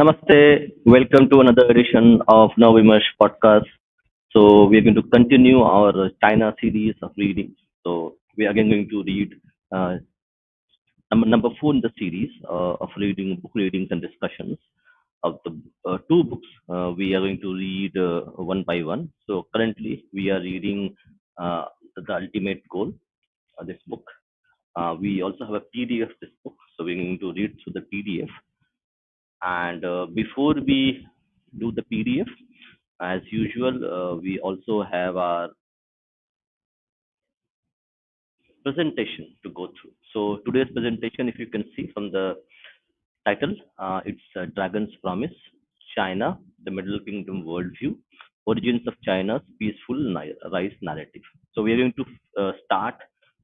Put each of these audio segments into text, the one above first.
Namaste. Welcome to another edition of NavaVimarsh podcast. So we're going to continue our China series of readings. So we are again going to read uh, number four in the series of reading book readings and discussions of the two books. We are going to read one by one. So currently we are reading the Ultimate Goal, this book. We also have a PDF of this book, so we're going to read through the PDF. And before we do the PDF, as usual, we also have our presentation to go through. So today's presentation, if you can see from the title, it's Dragon's Promise, China, the Middle Kingdom Worldview, Origins of China's Peaceful Rise Narrative. So we are going to start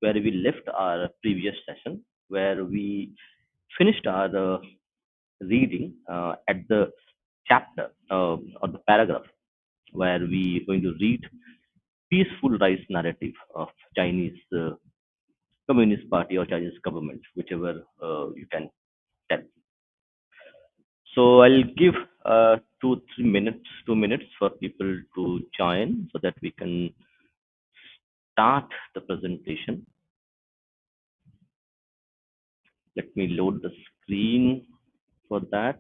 where we left our previous session, where we finished our reading at the chapter or the paragraph where we are going to read peaceful rise narrative of Chinese Communist Party or Chinese government, whichever you can tell. So I'll give 2 minutes for people to join so that we can start the presentation. Let me load the screen for that.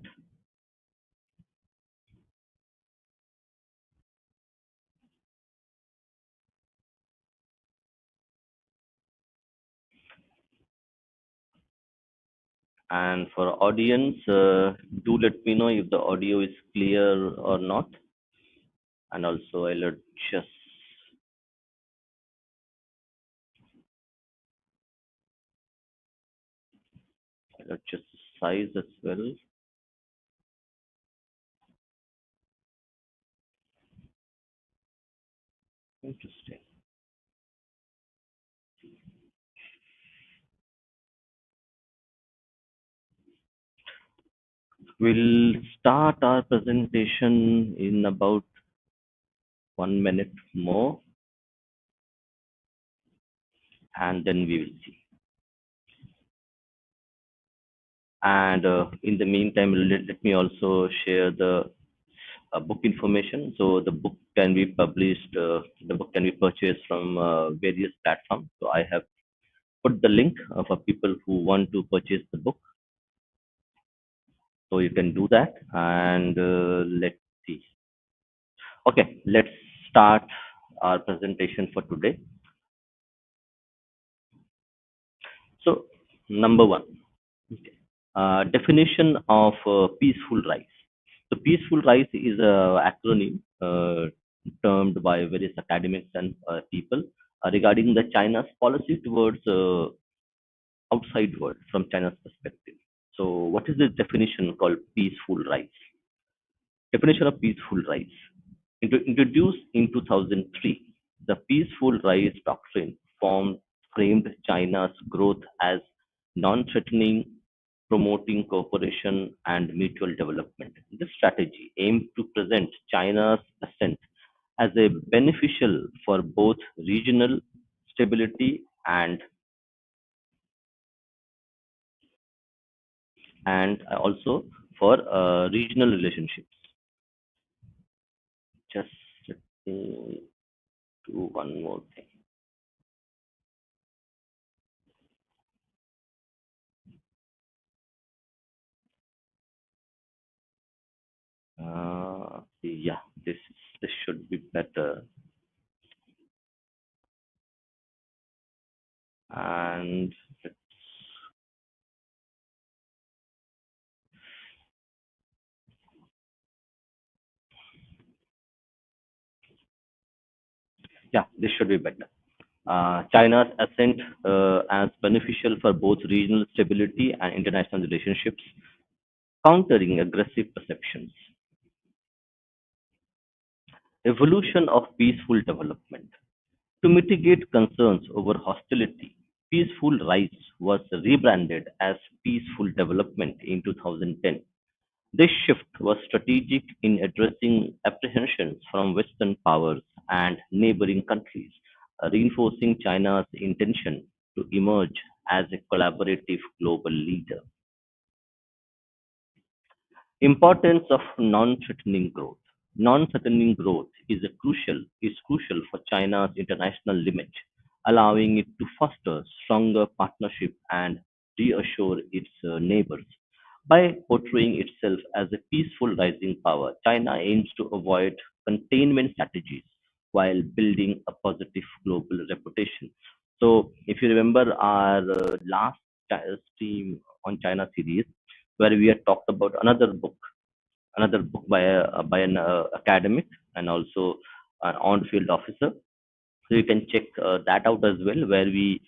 And for audience, do let me know if the audio is clear or not. And also I'll adjust the size as well. Interesting. We'll start our presentation in about 1 minute more, and then we will see. And in the meantime, let me also share the book information. So the book can be published, the book can be purchased from various platforms. So I have put the link for people who want to purchase the book. So you can do that. And let's see. Okay, let's start our presentation for today. So, number one, okay, definition of peaceful rise. So, peaceful rise is a acronym termed by various academics and people regarding the China's policy towards outside world from China's perspective. So, what is the definition called peaceful rise? Definition of peaceful rise. Introduced in 2003, the Peaceful Rise Doctrine framed China's growth as non-threatening, promoting cooperation and mutual development. This strategy aimed to present China's ascent as a beneficial for both regional stability and also for regional relationships. Just let me do one more thing. Yeah, this should be better. And yeah, this should be better. China's ascent as beneficial for both regional stability and international relationships, countering aggressive perceptions. Evolution of peaceful development. To mitigate concerns over hostility, Peaceful Rise was rebranded as Peaceful Development in 2010. This shift was strategic in addressing apprehensions from Western powers and neighboring countries, reinforcing China's intention to emerge as a collaborative global leader. Importance of non-threatening growth. Non-threatening growth is crucial for China's international image, allowing it to foster stronger partnership and reassure its neighbors. By portraying itself as a peaceful rising power, China aims to avoid containment strategies while building a positive global reputation. So, if you remember our last stream on China series, where we had talked about another book by an academic and also an on-field officer. So you can check that out as well, where we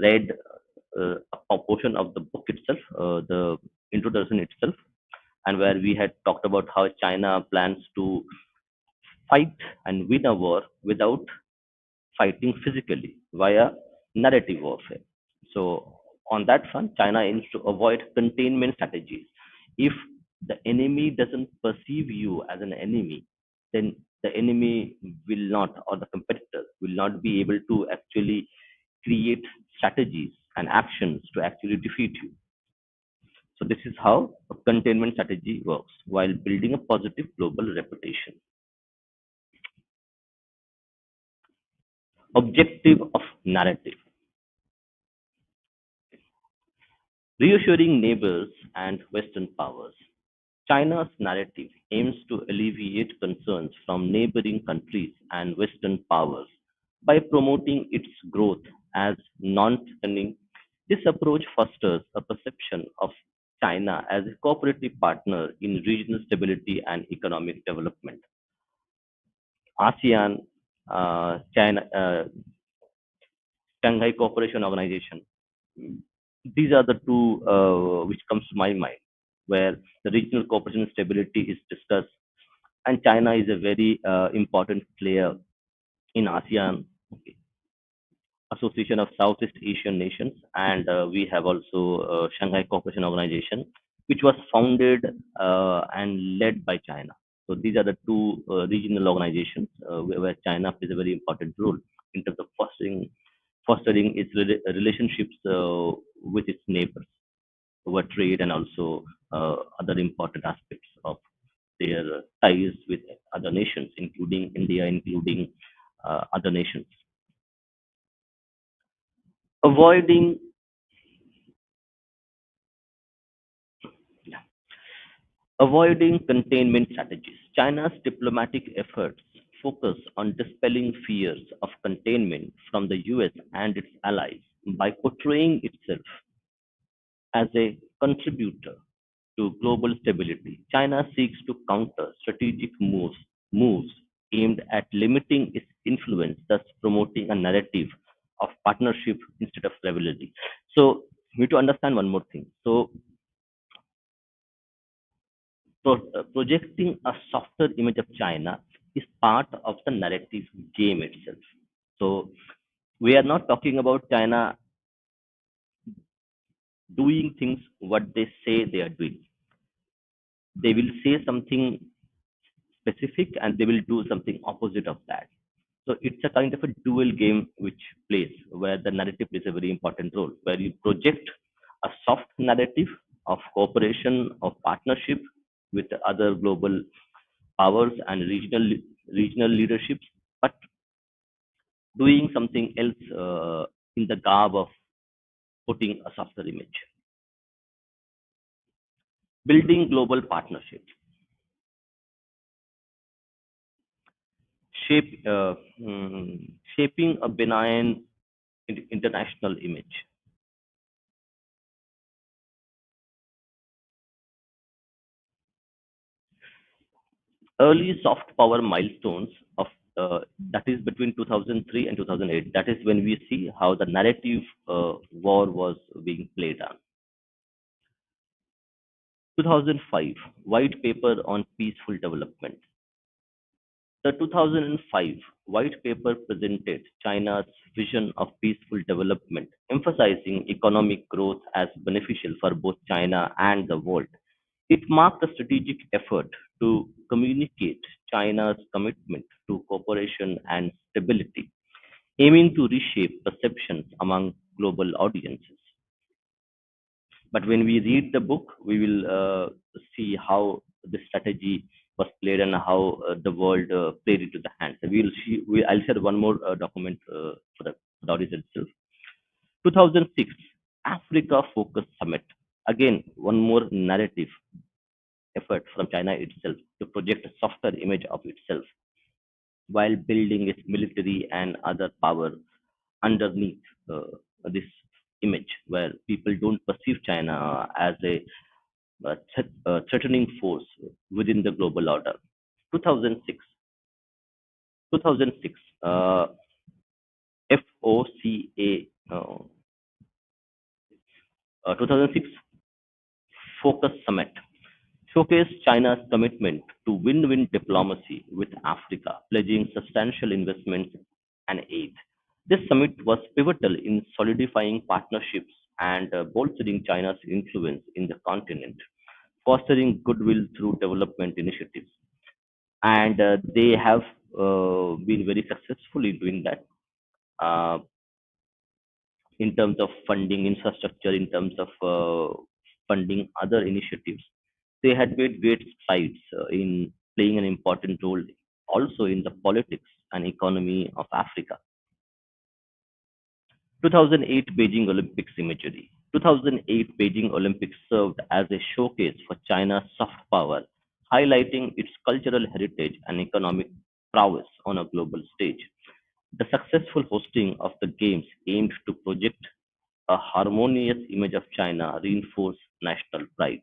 read a portion of the book itself, the introduction itself, and where we had talked about how China plans to fight and win a war without fighting physically via narrative warfare. So, on that front, China aims to avoid containment strategies. If the enemy doesn't perceive you as an enemy, then the enemy will not, or the competitor will not be able to actually create strategies and actions to actually defeat you. So, this is how a containment strategy works while building a positive global reputation. Objective of narrative: reassuring neighbors and Western powers. China's narrative aims to alleviate concerns from neighboring countries and Western powers by promoting its growth as non-threatening. This approach fosters a perception of China as a cooperative partner in regional stability and economic development. ASEAN, China, Shanghai Cooperation Organization. These are the two which comes to my mind, where the regional cooperation and stability is discussed, and China is a very important player in ASEAN, okay, Association of Southeast Asian Nations, and we have also Shanghai Cooperation Organization, which was founded and led by China. So these are the two regional organizations where China plays a very important role in terms of fostering its relationships with its neighbors over trade and also other important aspects of their ties with other nations, including India, including other nations. Avoiding Avoiding containment strategies. China's diplomatic efforts focus on dispelling fears of containment from the US and its allies by portraying itself as a contributor to global stability. China seeks to counter strategic moves aimed at limiting its influence, thus promoting a narrative of partnership instead of rivalry. So we need to understand one more thing. So projecting a softer image of China is part of the narrative game itself. So we are not talking about China doing things what they say they are doing. They will say something specific and they will do something opposite of that. So it's a kind of a dual game which plays where the narrative plays a very important role, where you project a soft narrative of cooperation, of partnership with other global powers and regional leaderships, but doing something else in the garb of putting a softer image. Building global partnerships, shape, shaping a benign international image. Early soft power milestones of that is between 2003 and 2008. That is when we see how the narrative war was being played on. 2005 White Paper on Peaceful Development. The 2005 White Paper presented China's vision of peaceful development, emphasizing economic growth as beneficial for both China and the world. It marked a strategic effort to communicate China's commitment to cooperation and stability, aiming to reshape perceptions among global audiences. But when we read the book, we will see how the strategy was played and how the world played into the hands. So we'll see. I'll share one more document for the audience itself. 2006 Africa Focus Summit. Again, one more narrative effort from China itself to project a softer image of itself while building its military and other power underneath this image, where people don't perceive China as a threatening force within the global order. 2006, 2006, FOCA, 2006 Focus Summit showcased China's commitment to win-win diplomacy with Africa, pledging substantial investments and aid. This summit was pivotal in solidifying partnerships and bolstering China's influence in the continent, fostering goodwill through development initiatives. And they have been very successful in doing that. Uh, in terms of funding infrastructure, in terms of funding other initiatives. They had made great strides in playing an important role also in the politics and economy of Africa. 2008 Beijing Olympics imagery. 2008 Beijing Olympics served as a showcase for China's soft power, highlighting its cultural heritage and economic prowess on a global stage. The successful hosting of the Games aimed to project a harmonious image of China, reinforce national pride.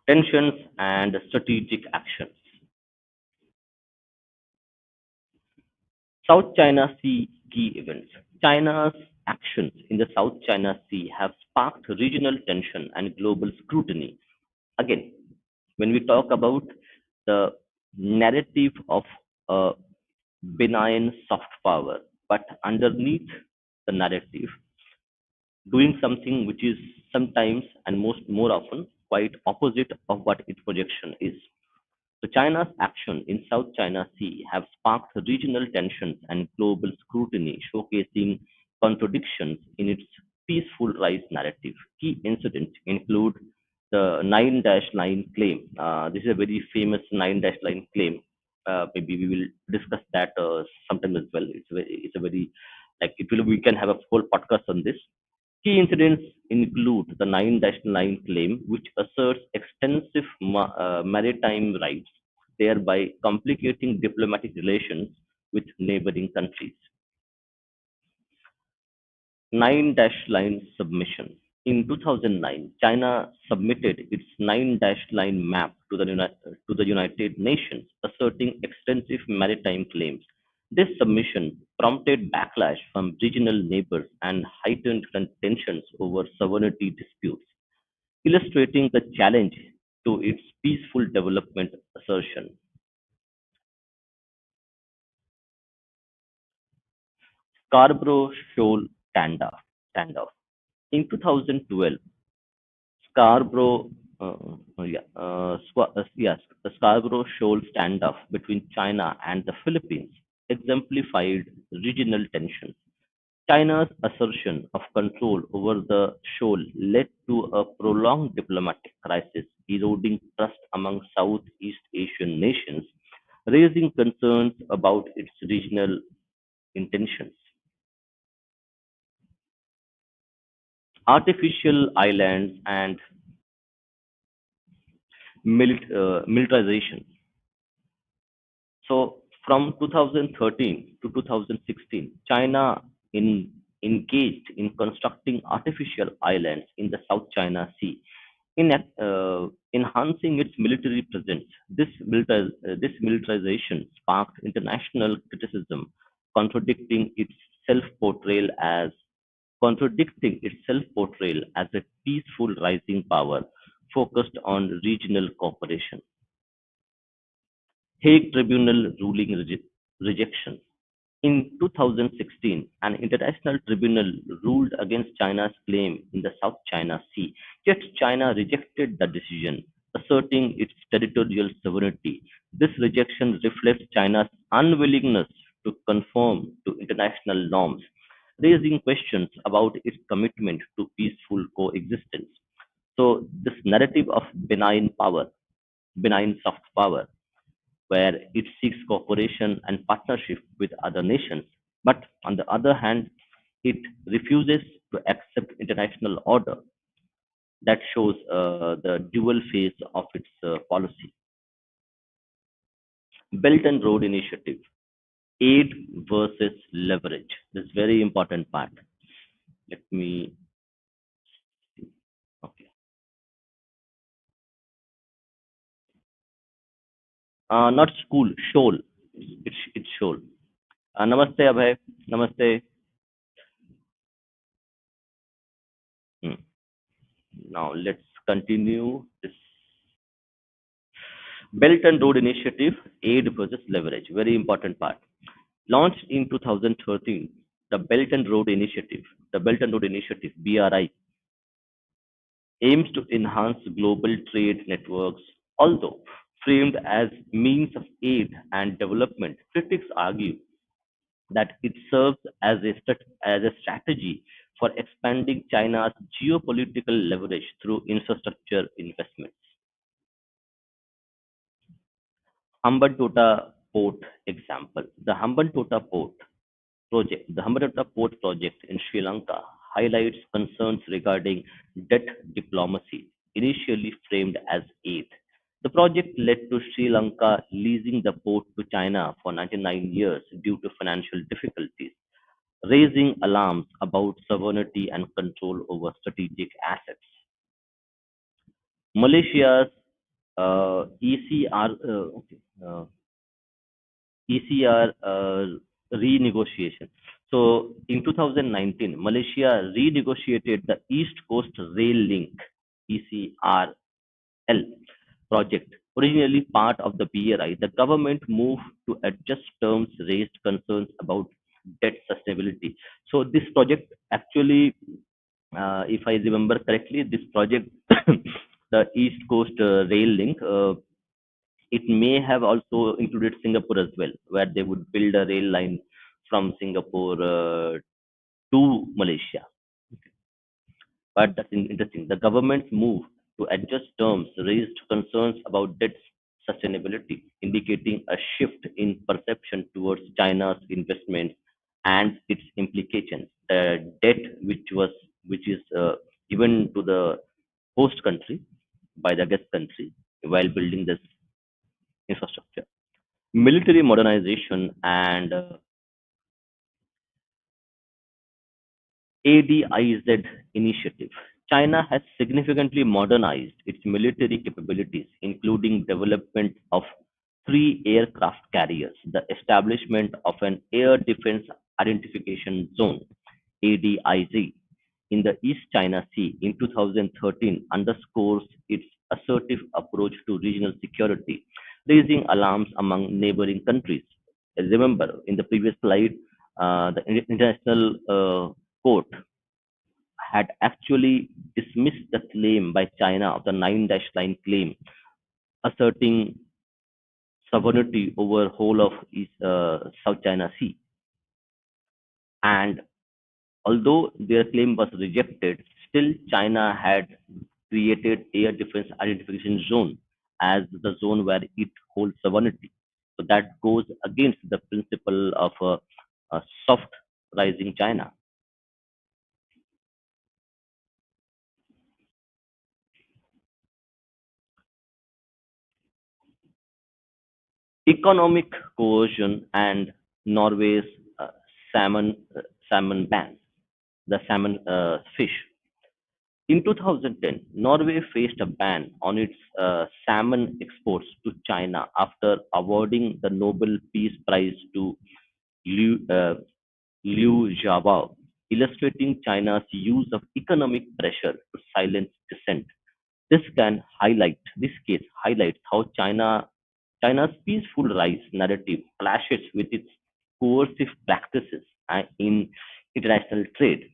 Tensions and strategic actions. South China Sea key events. China's actions in the South China Sea have sparked regional tension and global scrutiny. Again, when we talk about the narrative of a benign soft power, but underneath the narrative, doing something which is sometimes and most more often quite opposite of what its projection is. So China's action in South China Sea have sparked regional tensions and global scrutiny, showcasing contradictions in its peaceful rise narrative. Key incidents include the 9-line claim. This is a very famous 9-line claim. Maybe we will discuss that sometime as well. It's a very like it will we can have a whole podcast on this. Key incidents include the 9-line claim, which asserts extensive maritime rights, thereby complicating diplomatic relations with neighboring countries. 9-line submission. In 2009, China submitted its 9-line map to the United Nations, asserting extensive maritime claims. This submission prompted backlash from regional neighbors and heightened tensions over sovereignty disputes, illustrating the challenge to its peaceful development assertion. Scarborough Shoal standoff. In 2012, Scarborough, yes, the Scarborough Shoal standoff between China and the Philippines exemplified regional tensions. China's assertion of control over the shoal led to a prolonged diplomatic crisis, eroding trust among Southeast Asian nations, raising concerns about its regional intentions. Artificial islands and militarization. So from 2013 to 2016, China engaged in constructing artificial islands in the South China Sea, enhancing its military presence. This militarization sparked international criticism, contradicting its self-portrayal as self-portrayal as a peaceful rising power focused on regional cooperation. Hague Tribunal ruling rejection. In 2016, an international tribunal ruled against China's claim in the South China Sea, yet China rejected the decision, asserting its territorial sovereignty. This rejection reflects China's unwillingness to conform to international norms, raising questions about its commitment to peaceful coexistence. So, this narrative of benign soft power, where it seeks cooperation and partnership with other nations, but on the other hand, it refuses to accept international order that shows the dual phase of its policy. Belt and Road Initiative, aid versus leverage. This very important part. Let me, okay. Not school, shoal. It's shoal. Namaste, Abhay. Namaste. Hmm. Now let's continue this Belt and Road Initiative, aid versus leverage. Very important part. Launched in 2013, the Belt and Road Initiative (BRI) aims to enhance global trade networks. Although framed as means of aid and development, critics argue that it serves as a strategy for expanding China's geopolitical leverage through infrastructure investments. Hambantota Port example. The Hambantota Port project in Sri Lanka highlights concerns regarding debt diplomacy, initially framed as aid. The project led to Sri Lanka leasing the port to China for 99 years due to financial difficulties, raising alarms about sovereignty and control over strategic assets. Malaysia's ECR, ECR renegotiation. So in 2019, Malaysia renegotiated the East Coast Rail Link (ECRL) project, originally part of the BRI. The government moved to adjust terms, raised concerns about debt sustainability. So this project actually, if I remember correctly, this project, the East Coast Rail Link, it may have also included Singapore as well, where they would build a rail line from Singapore to Malaysia. But that's interesting. The government's move to adjust terms raised concerns about debt sustainability, indicating a shift in perception towards China's investments and its implications. The debt which is given to the host country by the guest country while building this infrastructure. Military modernization and ADIZ initiative. China has significantly modernized its military capabilities, including development of three aircraft carriers, the establishment of an Air Defense Identification Zone (ADIZ) in the East China Sea in 2013 underscores its assertive approach to regional security, raising alarms among neighboring countries. Remember, in the previous slide, the International Court had actually dismissed the claim by China of the nine dash line claim, asserting sovereignty over whole of South China Sea. And although their claim was rejected, still China had created air defense identification zone as the zone where it holds sovereignty. So that goes against the principle of a soft rising China. Economic coercion and Norway's uh, salmon salmon ban, the salmon fish. In 2010, Norway faced a ban on its salmon exports to China after awarding the Nobel Peace Prize to Liu, uh, Liu Xiaobo, illustrating China's use of economic pressure to silence dissent. This case highlights how China's peaceful rise narrative clashes with its coercive practices in international trade.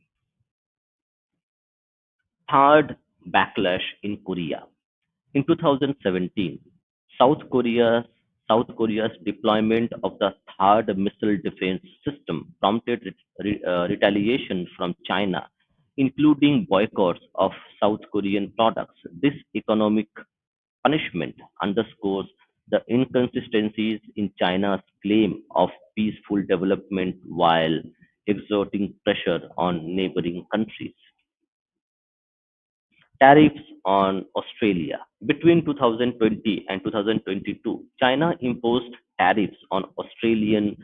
Third backlash in Korea. In 2017, South Korea South Korea's deployment of the third missile defense system prompted retaliation from China, including boycotts of South Korean products. This economic punishment underscores the inconsistencies in China's claim of peaceful development while exerting pressure on neighboring countries. Tariffs on Australia. Between 2020 and 2022, China imposed tariffs on Australian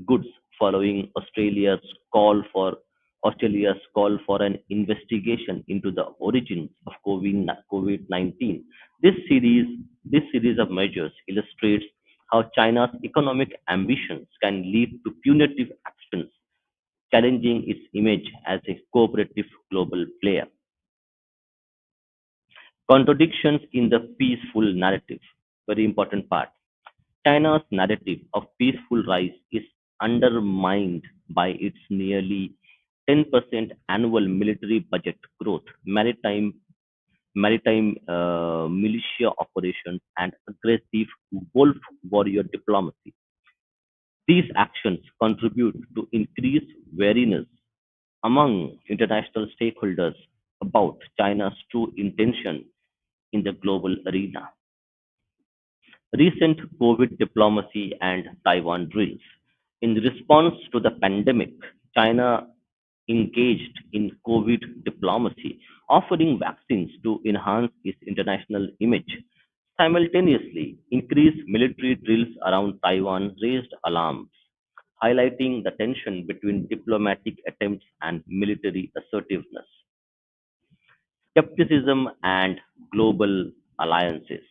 goods following Australia's call for an investigation into the origins of COVID-19. This series, this series of measures illustrates how China's economic ambitions can lead to punitive actions, challenging its image as a cooperative global player. Contradictions in the peaceful narrative. Very important part. China's narrative of peaceful rise is undermined by its nearly 10% annual military budget growth, maritime militia operations, and aggressive wolf warrior diplomacy. These actions contribute to increased wariness among international stakeholders about China's true intention in the global arena. Recent COVID diplomacy and Taiwan drills. In response to the pandemic, China engaged in COVID diplomacy, offering vaccines to enhance its international image. Simultaneously, increased military drills around Taiwan raised alarms, highlighting the tension between diplomatic attempts and military assertiveness. Skepticism and global alliances.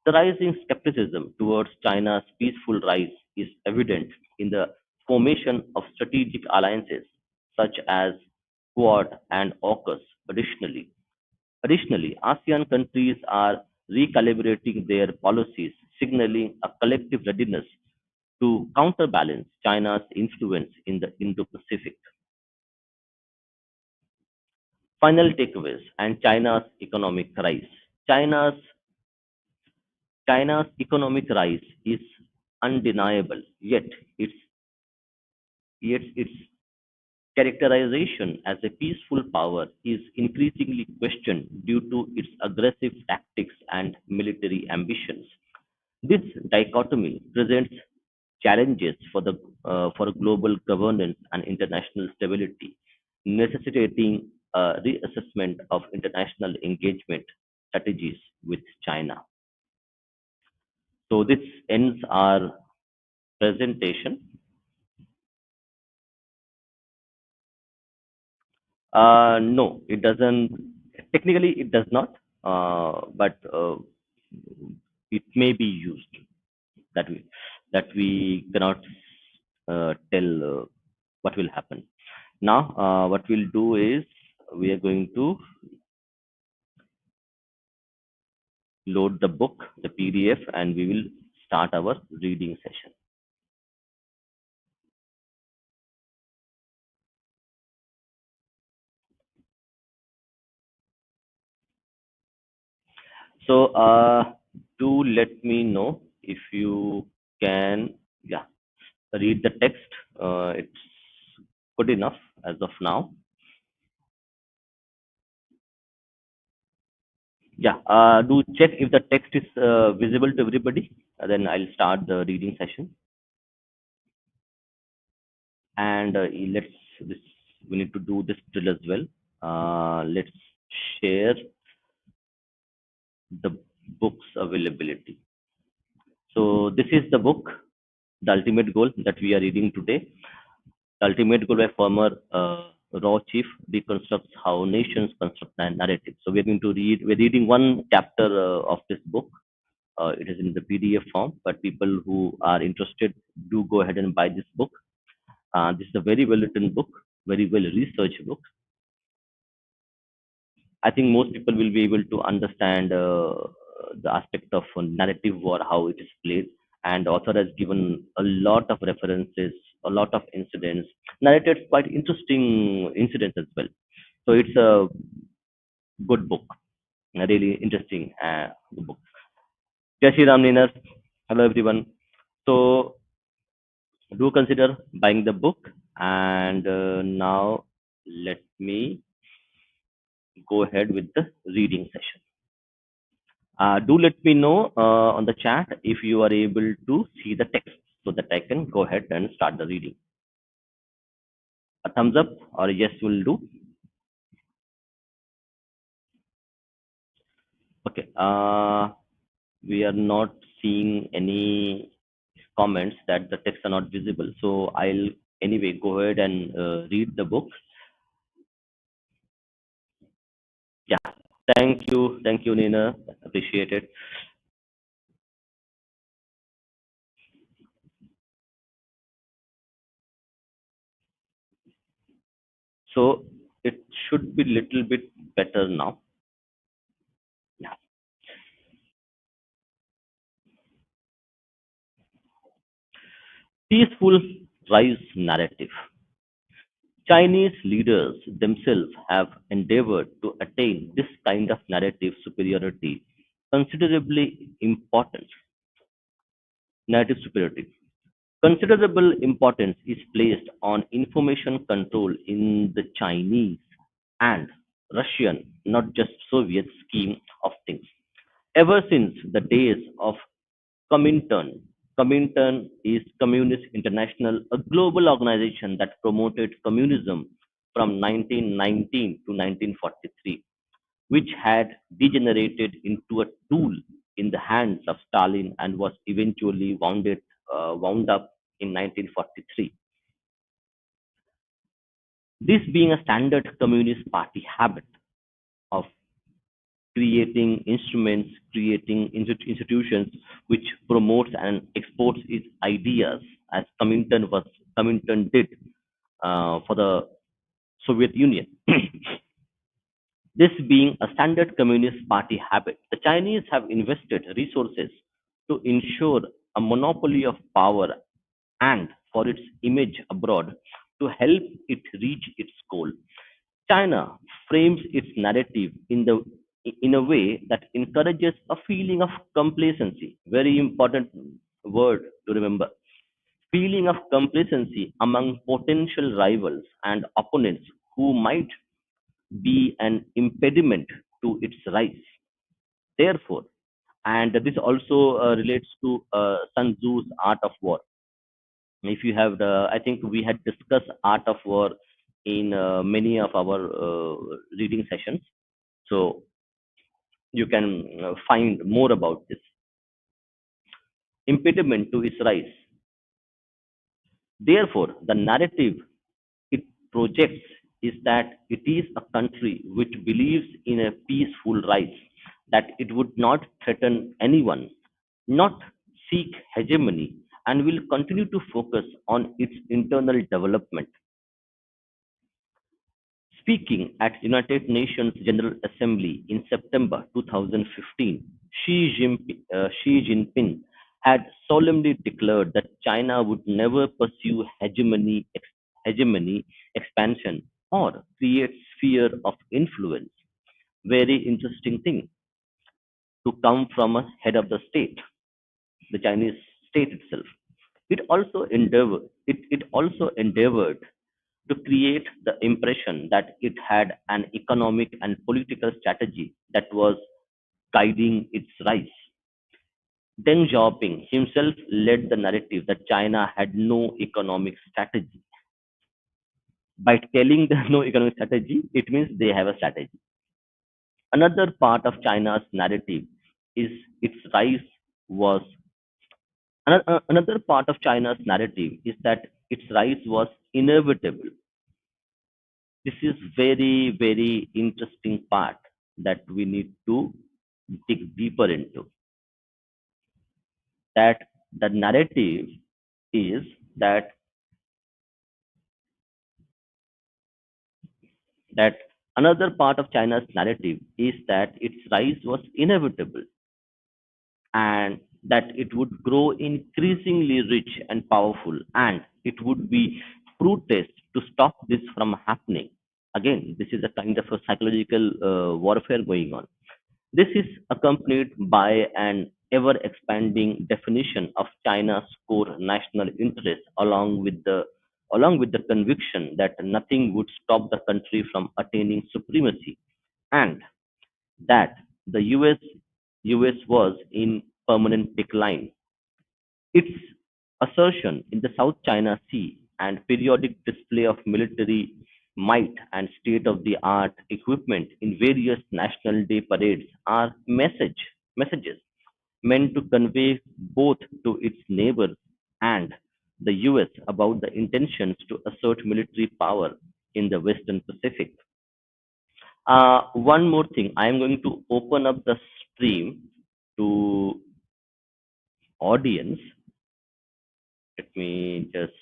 The rising skepticism towards China's peaceful rise is evident in the formation of strategic alliances such as Quad and AUKUS. Additionally, ASEAN countries are recalibrating their policies, signaling a collective readiness to counterbalance China's influence in the Indo-Pacific. Final takeaways and China's economic rise. China's China's economic rise is undeniable, yet its characterization as a peaceful power is increasingly questioned due to its aggressive tactics and military ambitions. This dichotomy presents challenges for global governance and international stability, necessitating a reassessment of international engagement strategies with China. So this ends our presentation. No, it doesn't. Technically, it does not, but it may be used. That we cannot tell what will happen. Now, what we'll do is we are going to load the book, the PDF, and we will start our reading session. So, do let me know if you can, yeah, read the text. It's good enough as of now. Yeah, do check if the text is visible to everybody. Then I'll start the reading session. And let's this we need to do this drill as well. Let's share the book's availability. So this is the book, The Ultimate Goal, that we are reading today. The Ultimate Goal by former Raw Chief deconstructs how nations construct a narrative. So we're reading one chapter of this book. It is in the PDF form, but people who are interested do go ahead and buy this book. This is a very well written book, very well researched book. I think most people will be able to understand the aspect of narrative war, how it is played, and author has given a lot of references, a lot of incidents, narrated quite interesting incidents as well. So it's a good book, a really interesting book. Jai Shri Ram Ninas. Hello everyone. So do consider buying the book. And now let me go ahead with the reading session. Do let me know on the chat if you are able to see the text so that I can go ahead and start the reading. A thumbs up or a yes will do. Okay. We are not seeing any comments that the text are not visible. So I'll anyway go ahead and read the book. Yeah. Thank you. Thank you, Nina. Appreciate it. So it should be little bit better now. Yeah. Peaceful rise narrative. Chinese leaders themselves have endeavored to attain this kind of narrative superiority, considerably important narrative superiority. Considerable importance is placed on information control in the Chinese and Russian, not just Soviet scheme of things. Ever since the days of Comintern, Comintern is Communist International, a global organization that promoted communism from 1919 to 1943, which had degenerated into a tool in the hands of Stalin and was eventually wound up in 1943. This being a standard Communist Party habit of creating instruments, creating institutions which promotes and exports its ideas, as Comintern did for the Soviet Union. This being a standard Communist Party habit, the Chinese have invested resources to ensure a monopoly of power and for its image abroad to help it reach its goal. China frames its narrative in a way that encourages a feeling of complacency. Very important word to remember. Feeling of complacency among potential rivals and opponents who might be an impediment to its rise. Therefore, and this also relates to Sun Tzu's Art of War. If you have the, I think we had discussed Art of War in many of our reading sessions. So you can find more about this. Impediment to its rise. Therefore, the narrative it projects is that it is a country which believes in a peaceful rise, that it would not threaten anyone, not seek hegemony, and will continue to focus on its internal development. Speaking at United Nations General Assembly in September 2015, Xi Jinping had solemnly declared that China would never pursue hegemony, expansion, or create sphere of influence. Very interesting thing to come from a head of the state, the Chinese state itself. It also endeavored to create the impression that it had an economic and political strategy that was guiding its rise. Deng Xiaoping himself led the narrative that China had no economic strategy. By telling the no economic strategy, it means they have a strategy. Another part of China's narrative is its rise was another part of China's narrative is that its rise was inevitable. This is very interesting part that we need to dig deeper into. That the narrative is that that another part of China's narrative is that its rise was inevitable and that it would grow increasingly rich and powerful and it would be fruitless to stop this from happening. Again, this is a kind of a psychological warfare going on. This is accompanied by an ever expanding definition of China's core national interest, along with the conviction that nothing would stop the country from attaining supremacy, and that the US was in permanent decline. Its assertion in the South China Sea and periodic display of military might and state-of-the-art equipment in various National Day parades are messages meant to convey both to its neighbors and the US about the intentions to assert military power in the Western Pacific. One more thing, I am going to open up the stream to audience. Let me just,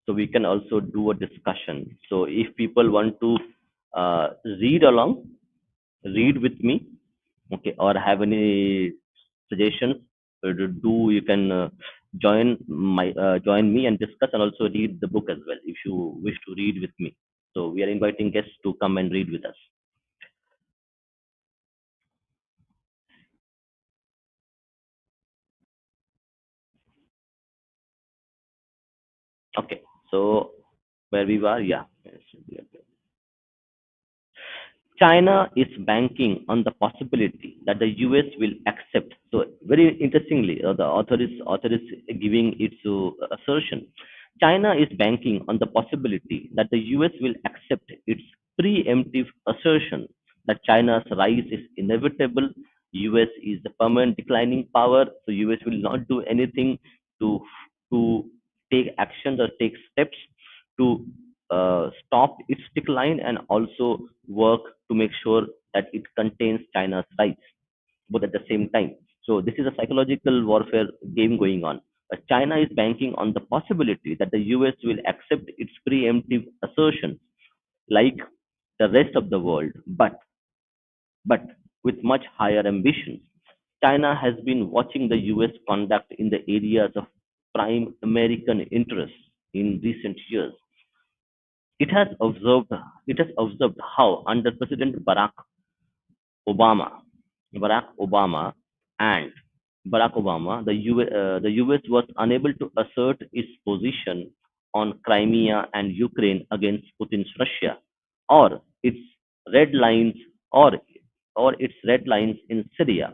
so we can also do a discussion. So if people want to read along, read with me, okay, or have any suggestions, to do, you can join me and discuss, and also read the book as well if you wish to read with me. So we are inviting guests to come and read with us. Okay, so where we were, yeah. Yes. China is banking on the possibility that the US will accept. So, very interestingly, the author is giving its assertion. China is banking on the possibility that the US will accept its preemptive assertion that China's rise is inevitable. US is the permanent declining power, so US will not do anything to to take actions or take steps to stop its decline, and also work to make sure that it contains China's rights, both at the same time. So this is a psychological warfare game going on. China is banking on the possibility that the US will accept its preemptive assertions like the rest of the world, but with much higher ambitions. China has been watching the US conduct in the areas of prime American interests in recent years. It has observed it has observed how under President Obama, Barack Obama and Barack Obama, the US was unable to assert its position on Crimea and Ukraine against Putin's Russia, or its red lines, or its red lines in Syria,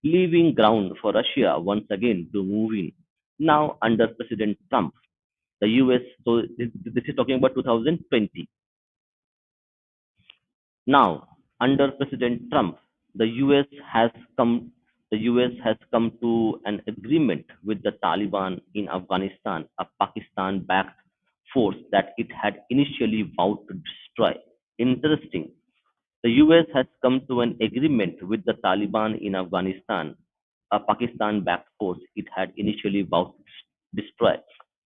leaving ground for Russia once again to move in. Now under President Trump, the US, so this is talking about 2020. Now, under President Trump, the US has come the US has come to an agreement with the Taliban in Afghanistan, a Pakistan-backed force that it had initially vowed to destroy. Interesting. The US has come to an agreement with the Taliban in Afghanistan, a Pakistan-backed force it had initially vowed to destroy.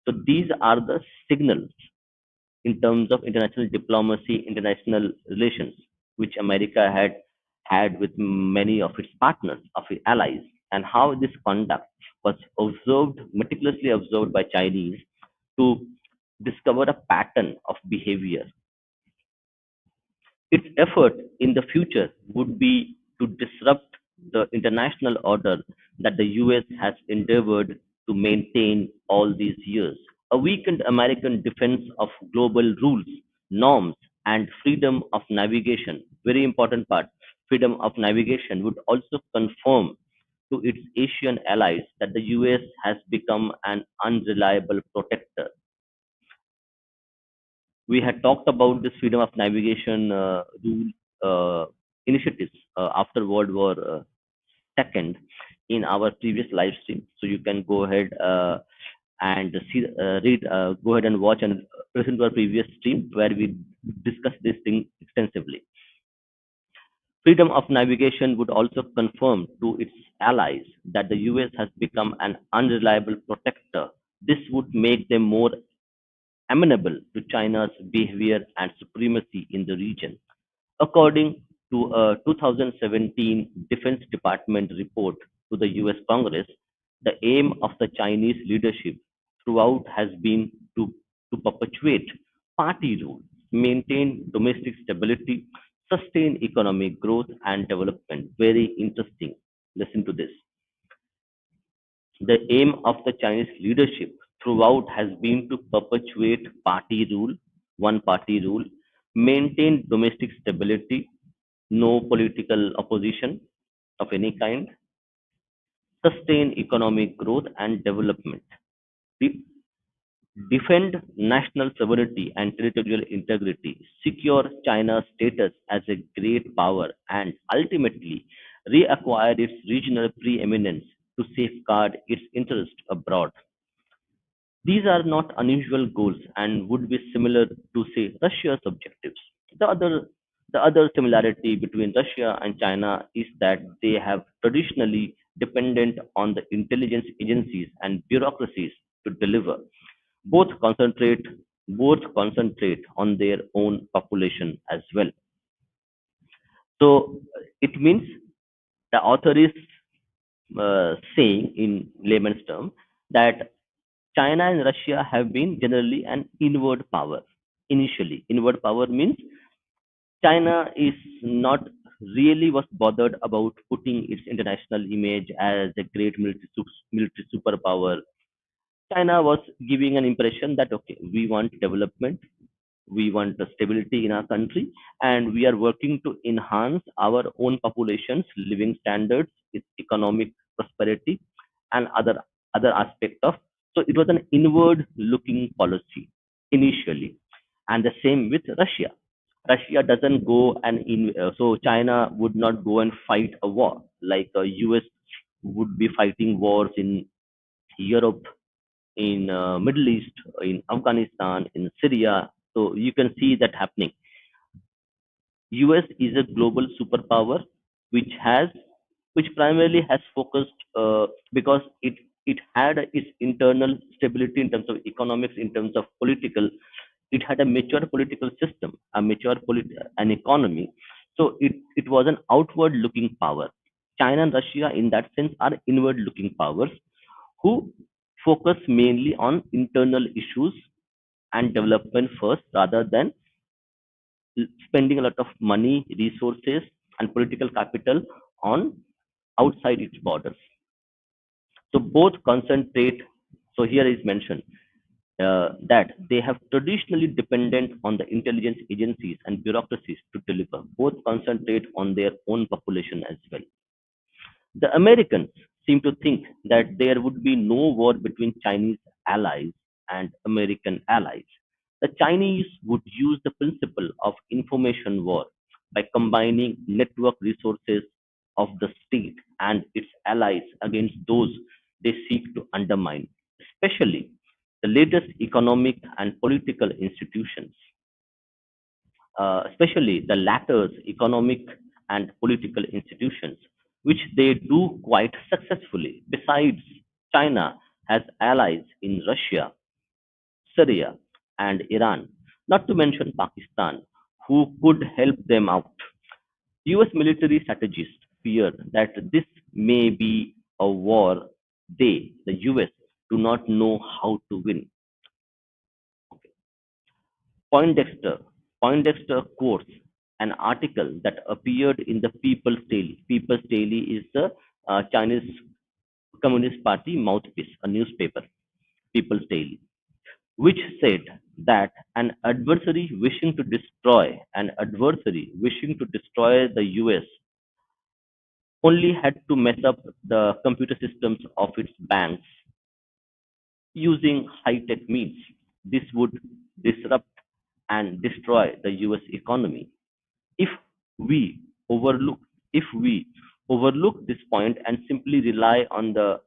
So these are the signals in terms of international diplomacy, international relations, which America had with many of its partners, of its allies, and how this conduct was meticulously observed by Chinese to discover a pattern of behavior. Its effort in the future would be to disrupt the international order that the US has endeavored to maintain all these years. A weakened American defense of global rules, norms, and freedom of navigation, very important part, freedom of navigation, would also confirm to its Asian allies that the US has become an unreliable protector. We had talked about this freedom of navigation rule initiatives after World War II in our previous live stream. So you can go ahead and go ahead and watch and listen to our previous stream where we discussed this thing extensively. Freedom of navigation would also confirm to its allies that the US has become an unreliable protector. This would make them more amenable to China's behavior and supremacy in the region. According to a 2017 Defense Department report to the US Congress, the aim of the Chinese leadership throughout has been to perpetuate party rule, maintain domestic stability, sustain economic growth and development. Very interesting. Listen to this. The aim of the Chinese leadership throughout has been to perpetuate party rule, one party rule, maintain domestic stability, no political opposition of any kind, sustain economic growth and development, de- defend national sovereignty and territorial integrity, secure China's status as a great power, and ultimately reacquire its regional preeminence to safeguard its interests abroad. These are not unusual goals and would be similar to, say, Russia's objectives. The other, the other similarity between Russia and China is that they have traditionally dependent on the intelligence agencies and bureaucracies to deliver. Both concentrate both concentrate on their own population as well. So it means the author is saying in layman's term that China and Russia have been generally an inward power. Initially, inward power means China is not really was bothered about putting its international image as a great military superpower. China was giving an impression that okay, we want development, we want the stability in our country, and we are working to enhance our own population's living standards, its economic prosperity, and other aspect of. So it was an inward looking policy initially, and the same with Russia. Russia doesn't go and so China would not go and fight a war like US would be fighting wars in Europe, in Middle East, in Afghanistan, in Syria. So you can see that happening. US is a global superpower which has which primarily has focused because it had its internal stability in terms of economics, in terms of political. It had a mature political system, a mature an economy. So it was an outward looking power. China and Russia, in that sense, are inward looking powers who focus mainly on internal issues and development first rather than spending a lot of money, resources, and political capital on outside its borders. So both concentrate. So here is mentioned that they have traditionally dependent on the intelligence agencies and bureaucracies to deliver. Both concentrate on their own population as well. The Americans seem to think that there would be no war between Chinese allies and American allies. The Chinese would use the principle of information war by combining network resources of the state and its allies against those they seek to undermine, especially the latest economic and political institutions, especially the latter's economic and political institutions, which they do quite successfully. Besides, China has allies in Russia, Syria, and Iran, not to mention Pakistan, who could help them out. US military strategists fear that this may be a war they, the US, do not know how to win. Poindexter Poindexter quotes an article that appeared in the People's Daily. People's Daily is the Chinese Communist Party mouthpiece, a newspaper, People's Daily, which said that an adversary wishing to destroy the US only had to mess up the computer systems of its banks using high-tech means. This would disrupt and destroy the US economy. If we overlook if we overlook this point and simply rely on the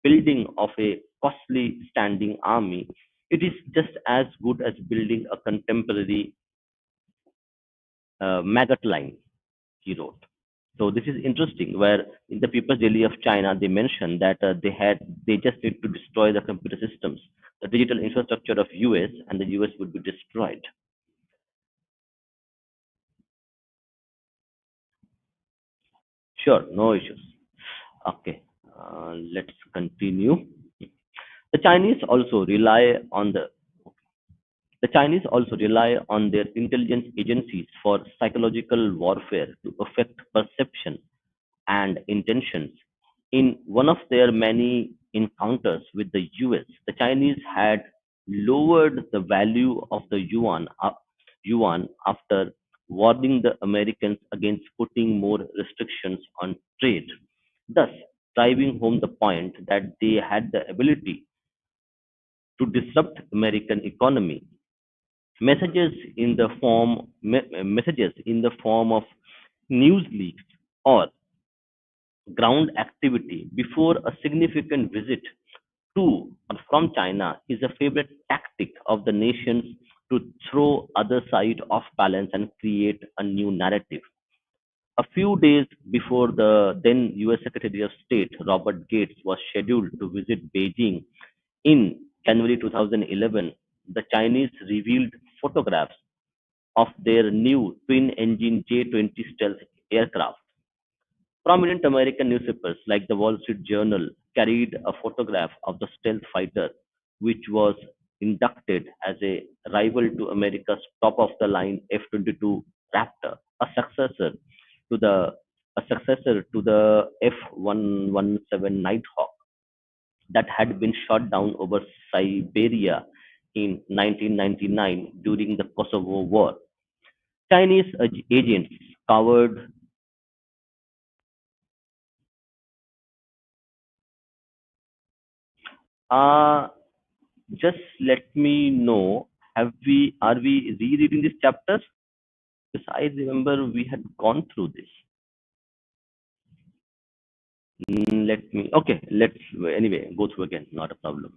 building of a costly standing army, it is just as good as building a contemporary maggot line, he wrote. So this is interesting. Where in the People's Daily of China, they mentioned that they just need to destroy the computer systems, the digital infrastructure of US, and the US would be destroyed. Sure, no issues. Okay, let's continue. The Chinese also rely on the Chinese also rely on their intelligence agencies for psychological warfare to affect perception and intentions In one of their many encounters with the US, the Chinese had lowered the value of the yuan after warning the Americans against putting more restrictions on trade, thus driving home the point that they had the ability to disrupt American economy. Messages in the form of news leaks or ground activity before a significant visit to or from China is a favorite tactic of the nations to throw other side off balance and create a new narrative. A few days before the then US Secretary of State Robert Gates was scheduled to visit Beijing in January 2011, the Chinese revealed photographs of their new twin-engine J-20 stealth aircraft. Prominent American newspapers like the Wall Street Journal carried a photograph of the stealth fighter, which was inducted as a rival to America's top-of-the-line F-22 Raptor, a to the successor to the F-117 Nighthawk that had been shot down over Siberia in 1999 during the Kosovo War. Chinese agents covered. Uh, just let me know. Are we rereading this chapter? Because I remember we had gone through this. Let's anyway go through again. Not a problem.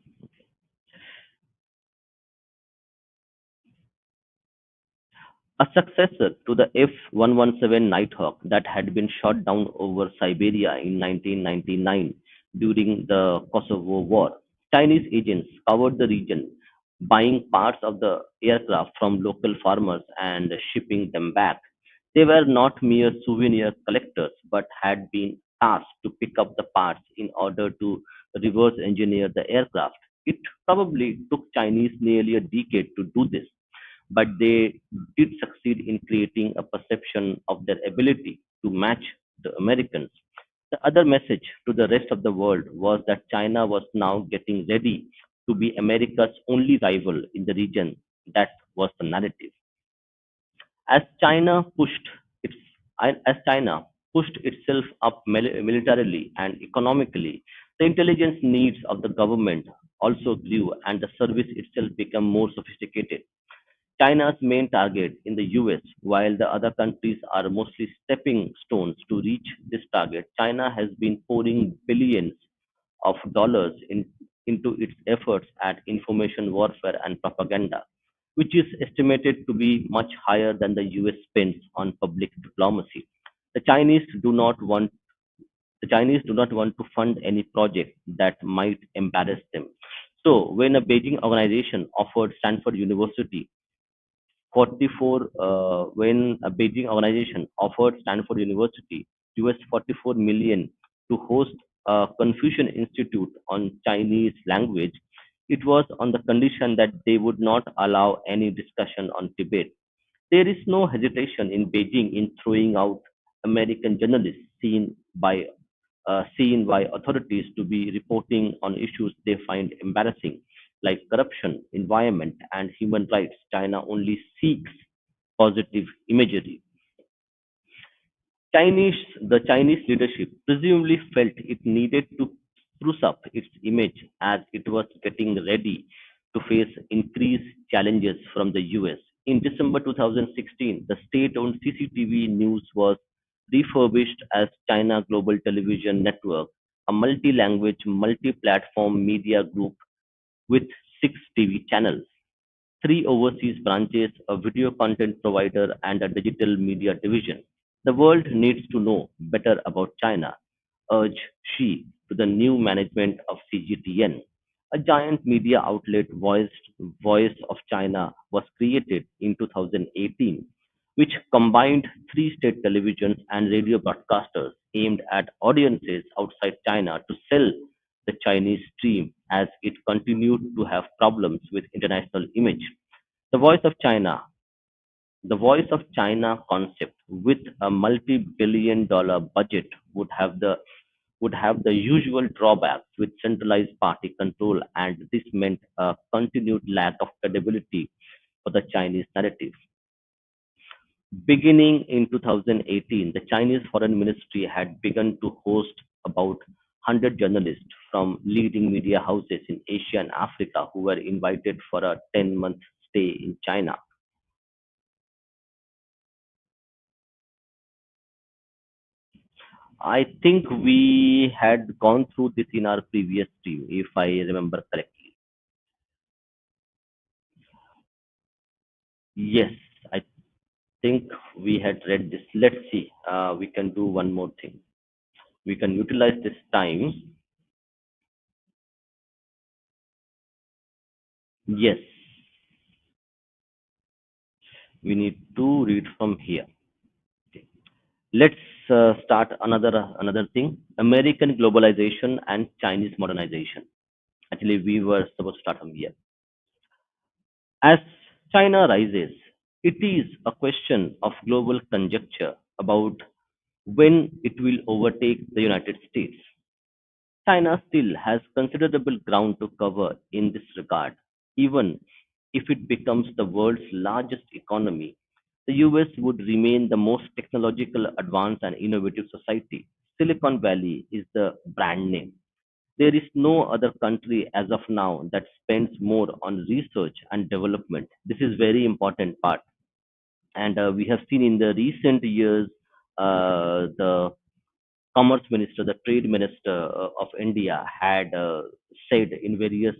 A successor to the F-117 Nighthawk that had been shot down over Siberia in 1999 during the Kosovo War. Chinese agents covered the region, buying parts of the aircraft from local farmers and shipping them back. They were not mere souvenir collectors, but had been tasked to pick up the parts in order to reverse engineer the aircraft. It probably took Chinese nearly a decade to do this, but they did succeed in creating a perception of their ability to match the Americans. The other message to the rest of the world was that China was now getting ready to be America's only rival in the region. That was the narrative. As China pushed its as China pushed itself up militarily and economically, the intelligence needs of the government also grew and the service itself became more sophisticated. China's main target in the US, while the other countries are mostly stepping stones to reach this target, China has been pouring billions of dollars into its efforts at information warfare and propaganda, which is estimated to be much higher than the US spends on public diplomacy. The Chinese do not want the Chinese do not want to fund any project that might embarrass them. So when a Beijing organization offered Stanford University 44 when a Beijing organization offered Stanford University US 44 million to host a Confucian Institute on Chinese language. It was on the condition that they would not allow any discussion on Tibet. There is no hesitation in Beijing in throwing out American journalists seen by authorities to be reporting on issues they find embarrassing, like corruption, environment, and human rights. China only seeks positive imagery. The Chinese leadership presumably felt it needed to spruce up its image as it was getting ready to face increased challenges from the US. In December 2016, the state-owned CCTV News was refurbished as China Global Television Network, a multi-language, multi-platform media group with six TV channels, three overseas branches, a video content provider, and a digital media division. The world needs to know better about China, urged Xi to the new management of CGTN. A giant media outlet, Voice of China, was created in 2018, which combined three state televisions and radio broadcasters aimed at audiences outside China to sell the Chinese stream as it continued to have problems with international image. The Voice of China, the Voice of China concept with a multi-billion dollar budget would have the usual drawbacks with centralized party control, and this meant a continued lack of credibility for the Chinese narrative. Beginning in 2018, the Chinese Foreign Ministry had begun to host about 100 journalists from leading media houses in Asia and Africa who were invited for a 10-month stay in China. I think we had gone through this in our previous stream, if I remember correctly. Yes, I think we had read this. Let's see. We can do one more thing. We can utilize this time. Yes, we need to read from here. Okay. Let's start another thing. American globalization and Chinese modernization. Actually, we were supposed to start from here. As China rises, it is a question of global conjecture about when it will overtake the United States. China still has considerable ground to cover in this regard. Even if it becomes the world's largest economy, the US would remain the most technological, advanced, and innovative society. Silicon Valley is the brand name. There is no other country as of now that spends more on research and development. This is very important part, and we have seen in the recent years the commerce minister, the trade minister of India had said in various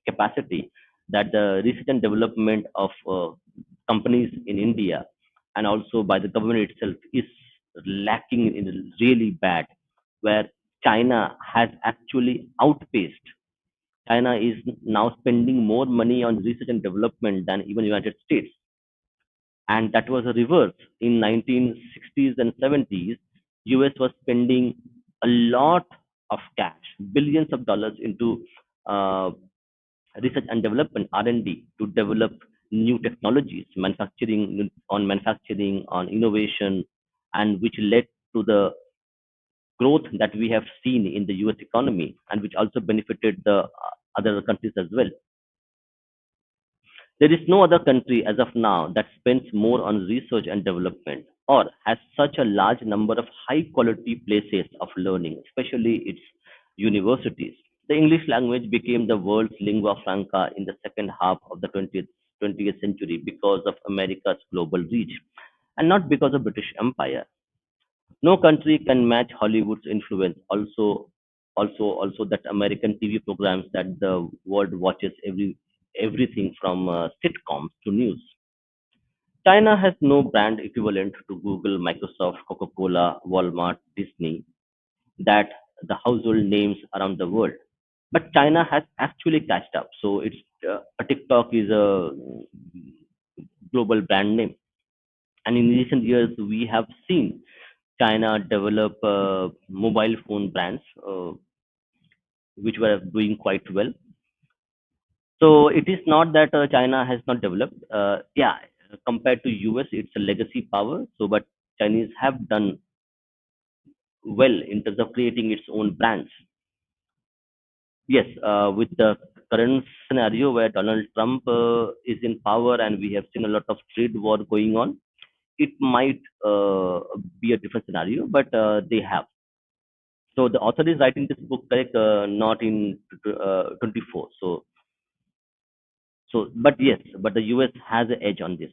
capacity that the research and development of companies in India and also by the government itself is lacking in really bad, where China has actually outpaced. China is now spending more money on research and development than even United States, and that was a reverse. In 1960s and 70s, US was spending a lot of cash, billions of dollars into uh, research and development, R&D, to develop new technologies, manufacturing, on innovation, and which led to the growth that we have seen in the US economy, and which also benefited the other countries as well. There is no other country as of now that spends more on research and development or has such a large number of high quality places of learning, especially its universities. The English language became the world's lingua franca in the second half of the 20th century because of America's global reach and not because of British Empire. No country can match Hollywood's influence. Also that American TV programs that the world watches everything from sitcoms to news. China has no brand equivalent to Google, Microsoft, Coca-Cola, Walmart, Disney, that the household names around the world. But China has actually catched up. So it's TikTok is a global brand name, and in recent years we have seen China develop mobile phone brands, which were doing quite well. So it is not that China has not developed. Yeah, compared to US, it's a legacy power. So, but Chinese have done well in terms of creating its own brands. Yes, with the current scenario where Donald Trump is in power and we have seen a lot of trade war going on, it might be a different scenario, but they have. So the author is writing this book, correct? Not in 24. But yes, but the US has an edge on this.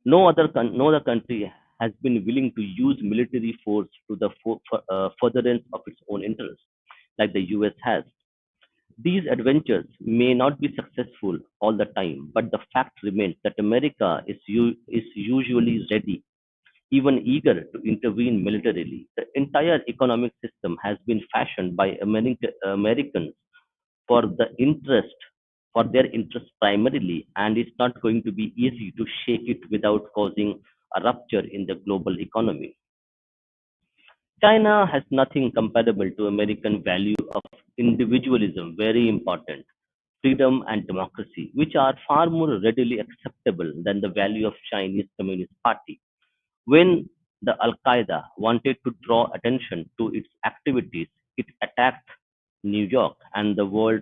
No other country has been willing to use military force to the furtherance of its own interests, like the US has. These adventures may not be successful all the time, but the fact remains that America is usually ready, even eager to intervene militarily. The entire economic system has been fashioned by Americans for the interest, for their interest primarily, and it's not going to be easy to shake it without causing a rupture in the global economy. China has nothing comparable to American value of individualism, very important, freedom and democracy, which are far more readily acceptable than the value of Chinese Communist Party. When the Al Qaeda wanted to draw attention to its activities, it attacked New York, and the world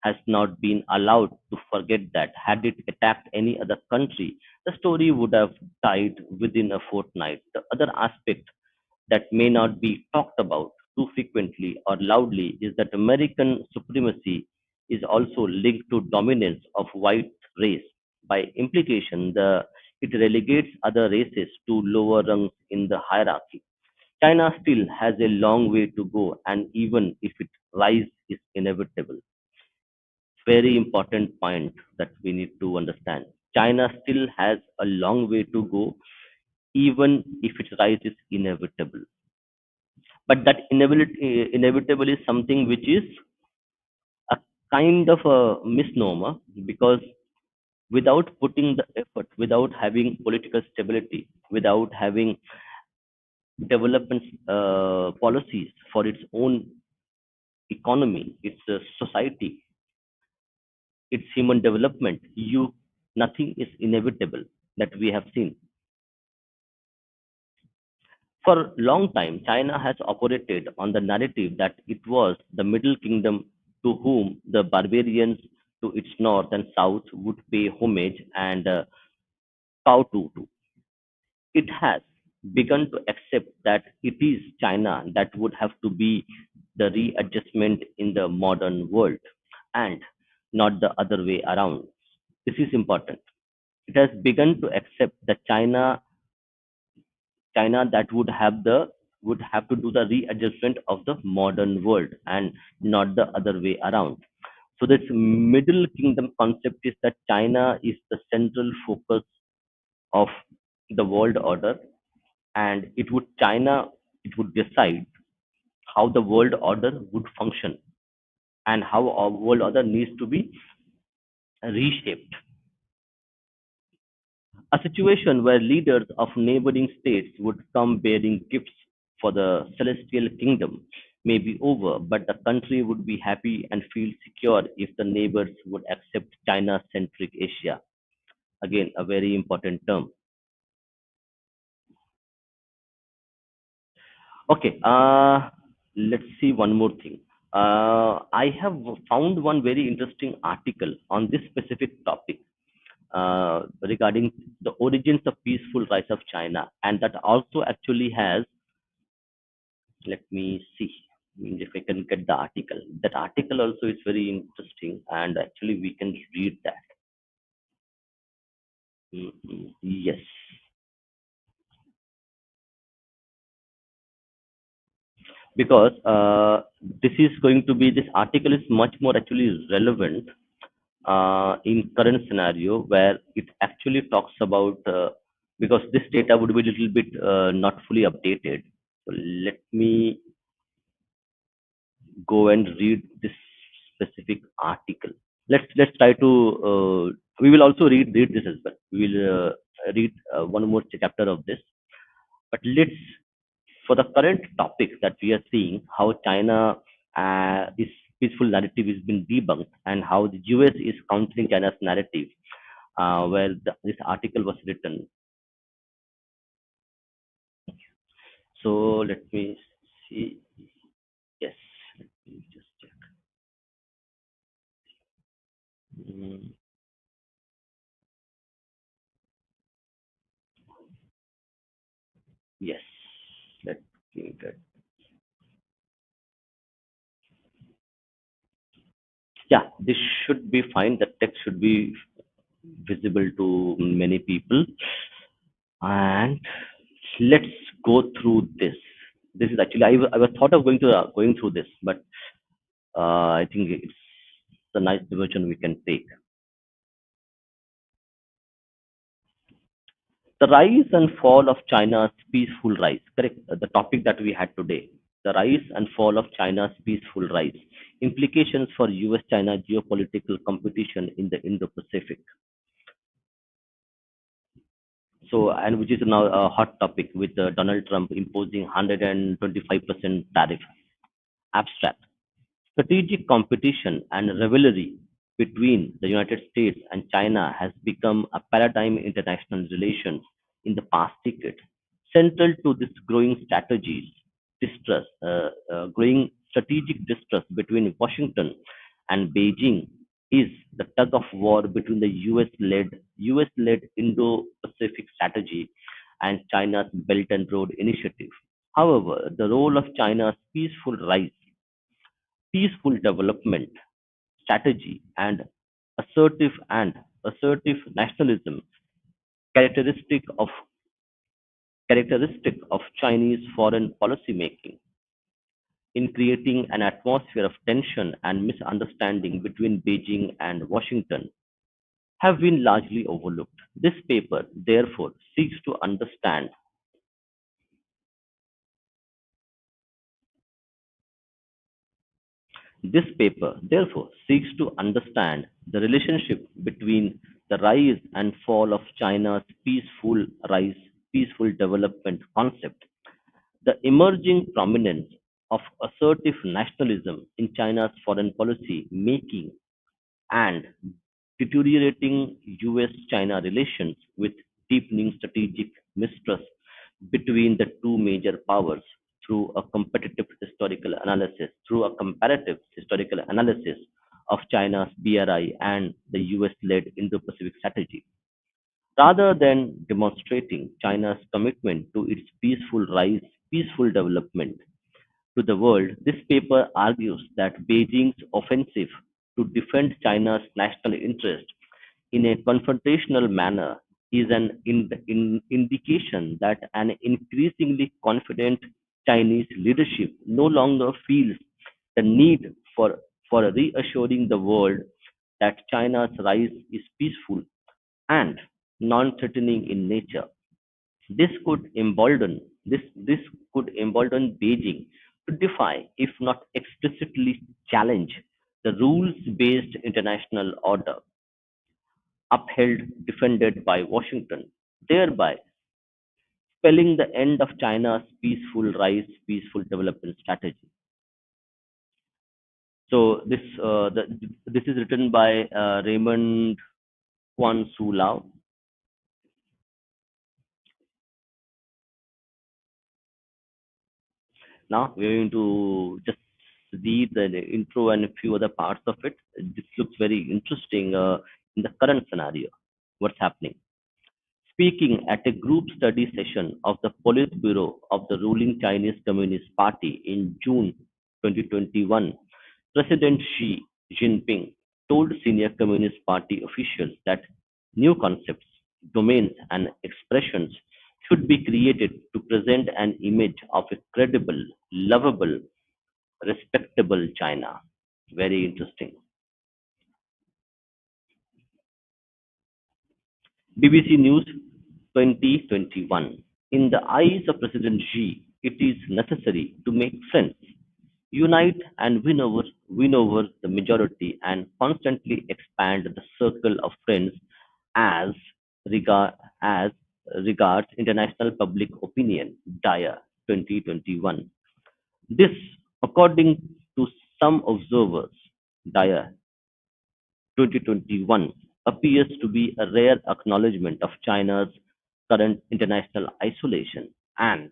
has not been allowed to forget that. Had it attacked any other country, the story would have died within a fortnight. The other aspect that may not be talked about too frequently or loudly is that American supremacy is also linked to dominance of white race. By implication, it relegates other races to lower rungs in the hierarchy. China still has a long way to go, and even if its rise is inevitable, very important point that we need to understand. China still has a long way to go, even if its rise is inevitable. But that inevitable is something which is a kind of a misnomer, because without putting the effort, without having political stability, without having development policies for its own economy, its society, its human development, nothing is inevitable that we have seen. For a long time, China has operated on the narrative that it was the Middle Kingdom to whom the barbarians to its north and south would pay homage and bow to. It has begun to accept that it is China that would have to be the readjustment in the modern world, and not the other way around. This is important. It has begun to accept that China that would have to do the readjustment of the modern world, and not the other way around. So this Middle Kingdom concept is that China is the central focus of the world order, and it would decide how the world order would function, and how our world order needs to be reshaped. A situation where leaders of neighboring states would come bearing gifts for the celestial kingdom may be over, but the country would be happy and feel secure if the neighbors would accept China centric Asia. Again, a very important term. Okay, let's see one more thing. I have found one very interesting article on this specific topic regarding the origins of peaceful rise of China, and that also actually has. Let me see if I can get the article. That article also is very interesting, and actually we can read that. Yes, because this article is much more actually relevant in current scenario, where it actually talks about because this data would be a little bit not fully updated. So let me go and read this specific article. Let's try to. We will also read this as well. We will read one more chapter of this. But let's, for the current topic that we are seeing, how China this peaceful narrative has been debunked, and how the US is countering China's narrative, where this article was written. So let me see. Yes, let me just check. Mm, yes, let me get. Yeah, this should be fine. The text should be visible to many people. And let's go through this. This is actually I was thought of going through this, but I think it's a nice diversion we can take. The rise and fall of China's peaceful rise. Correct. The topic that we had today. The rise and fall of China's peaceful rise. Implications for US-China geopolitical competition in the Indo-Pacific. So, and which is now a hot topic with Donald Trump imposing 125% tariff. Abstract. Strategic competition and rivalry between the United States and China has become a paradigm in international relations in the past decade. Central to this growing strategic distrust between Washington and Beijing is the tug of war between the US-led Indo-Pacific strategy and China's Belt and Road Initiative. However, the role of China's peaceful development strategy and assertive nationalism characteristic of characteristic of Chinese foreign policy making in creating an atmosphere of tension and misunderstanding between Beijing and Washington have been largely overlooked. This paper, therefore, seeks to understand the relationship between the rise and fall of China's peaceful development concept, the emerging prominence of assertive nationalism in China's foreign policy making, and deteriorating US-China relations with deepening strategic mistrust between the two major powers through a comparative historical analysis of China's BRI and the US-led Indo-Pacific strategy. Rather than demonstrating China's commitment to its peaceful development to the world, this paper argues that Beijing's offensive to defend China's national interest in a confrontational manner is an indication that an increasingly confident Chinese leadership no longer feels the need for reassuring the world that China's rise is peaceful and non-threatening in nature. This could embolden Beijing to defy, if not explicitly challenge, the rules-based international order upheld defended by Washington, thereby spelling the end of China's peaceful development strategy. So this is written by Raymond Kwan Su Lao. Now we're going to just read the intro and a few other parts of it. This looks very interesting in the current scenario. What's happening? Speaking at a group study session of the Politburo of the ruling Chinese Communist Party in June 2021, President Xi Jinping told senior Communist Party officials that new concepts, domains, and expressions should be created to present an image of a credible, lovable, respectable China. Very interesting. BBC News 2021. In the eyes of President Xi, it is necessary to make friends, unite and win over the majority, and constantly expand the circle of friends as as regards international public opinion. Dyer 2021. This, according to some observers, Dyer 2021 appears to be a rare acknowledgement of China's current international isolation and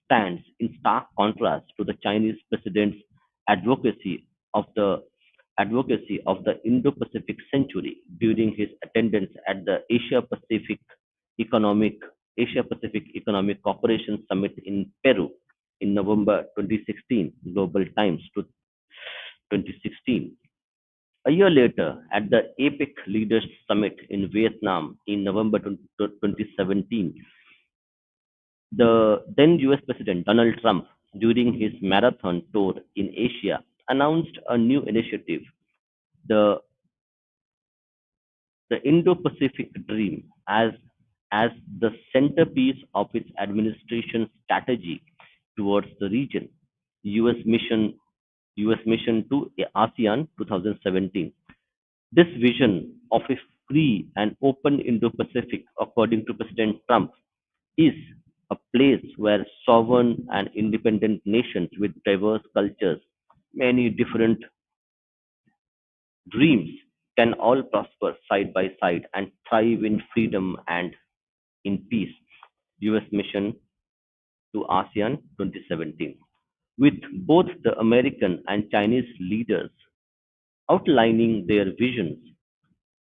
stands in stark contrast to the Chinese president's advocacy of the Indo-Pacific century during his attendance at the Economic Asia Pacific Economic Cooperation Summit in Peru in November 2016. Global Times to 2016. A year later, at the APEC Leaders Summit in Vietnam in November 2017, the then US President Donald Trump, during his marathon tour in Asia, announced a new initiative, the, the Indo Pacific Dream, as the centerpiece of its administration's strategy towards the region. US mission, US mission to ASEAN 2017. This vision of a free and open Indo-Pacific, according to President Trump, is a place where sovereign and independent nations with diverse cultures, many different dreams, can all prosper side by side and thrive in freedom and in peace. US mission to ASEAN 2017, with both the American and Chinese leaders outlining their visions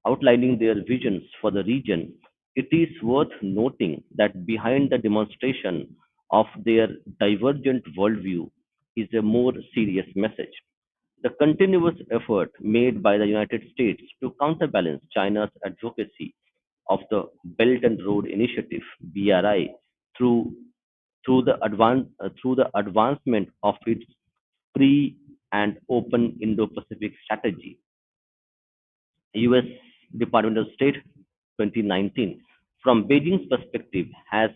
outlining their visions for the region. It is worth noting that behind the demonstration of their divergent worldview is a more serious message. The continuous effort made by the United States to counterbalance China's advocacy of the Belt and Road Initiative (BRI) through through the advancement of its free and open Indo-Pacific strategy. U.S. Department of State 2019. From Beijing's perspective has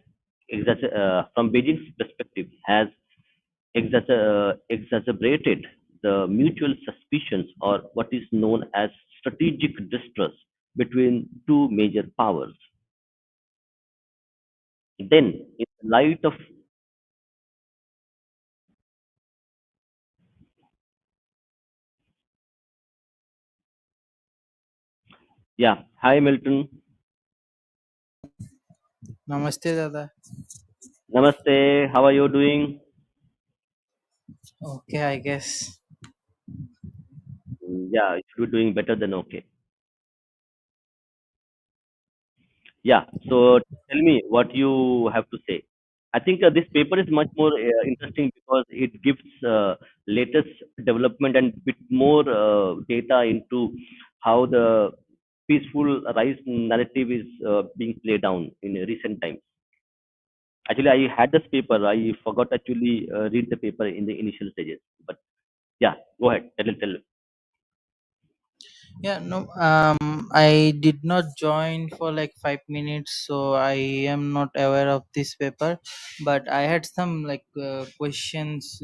exacerbated the mutual suspicions or what is known as strategic distrust between two major powers. Then, in the light of yeah, hi Milton, Namaste, Dada. Namaste. How are you doing? Okay, I guess. Yeah, if you're doing better than okay. Yeah. So tell me what you have to say. I think this paper is much more interesting because it gives latest development and bit more data into how the peaceful rise narrative is being played down in recent times. Actually, I had this paper. I forgot actually read the paper in the initial stages. But yeah, go ahead. Tell. Yeah, no, I did not join for like 5 minutes, so I am not aware of this paper. But I had some like questions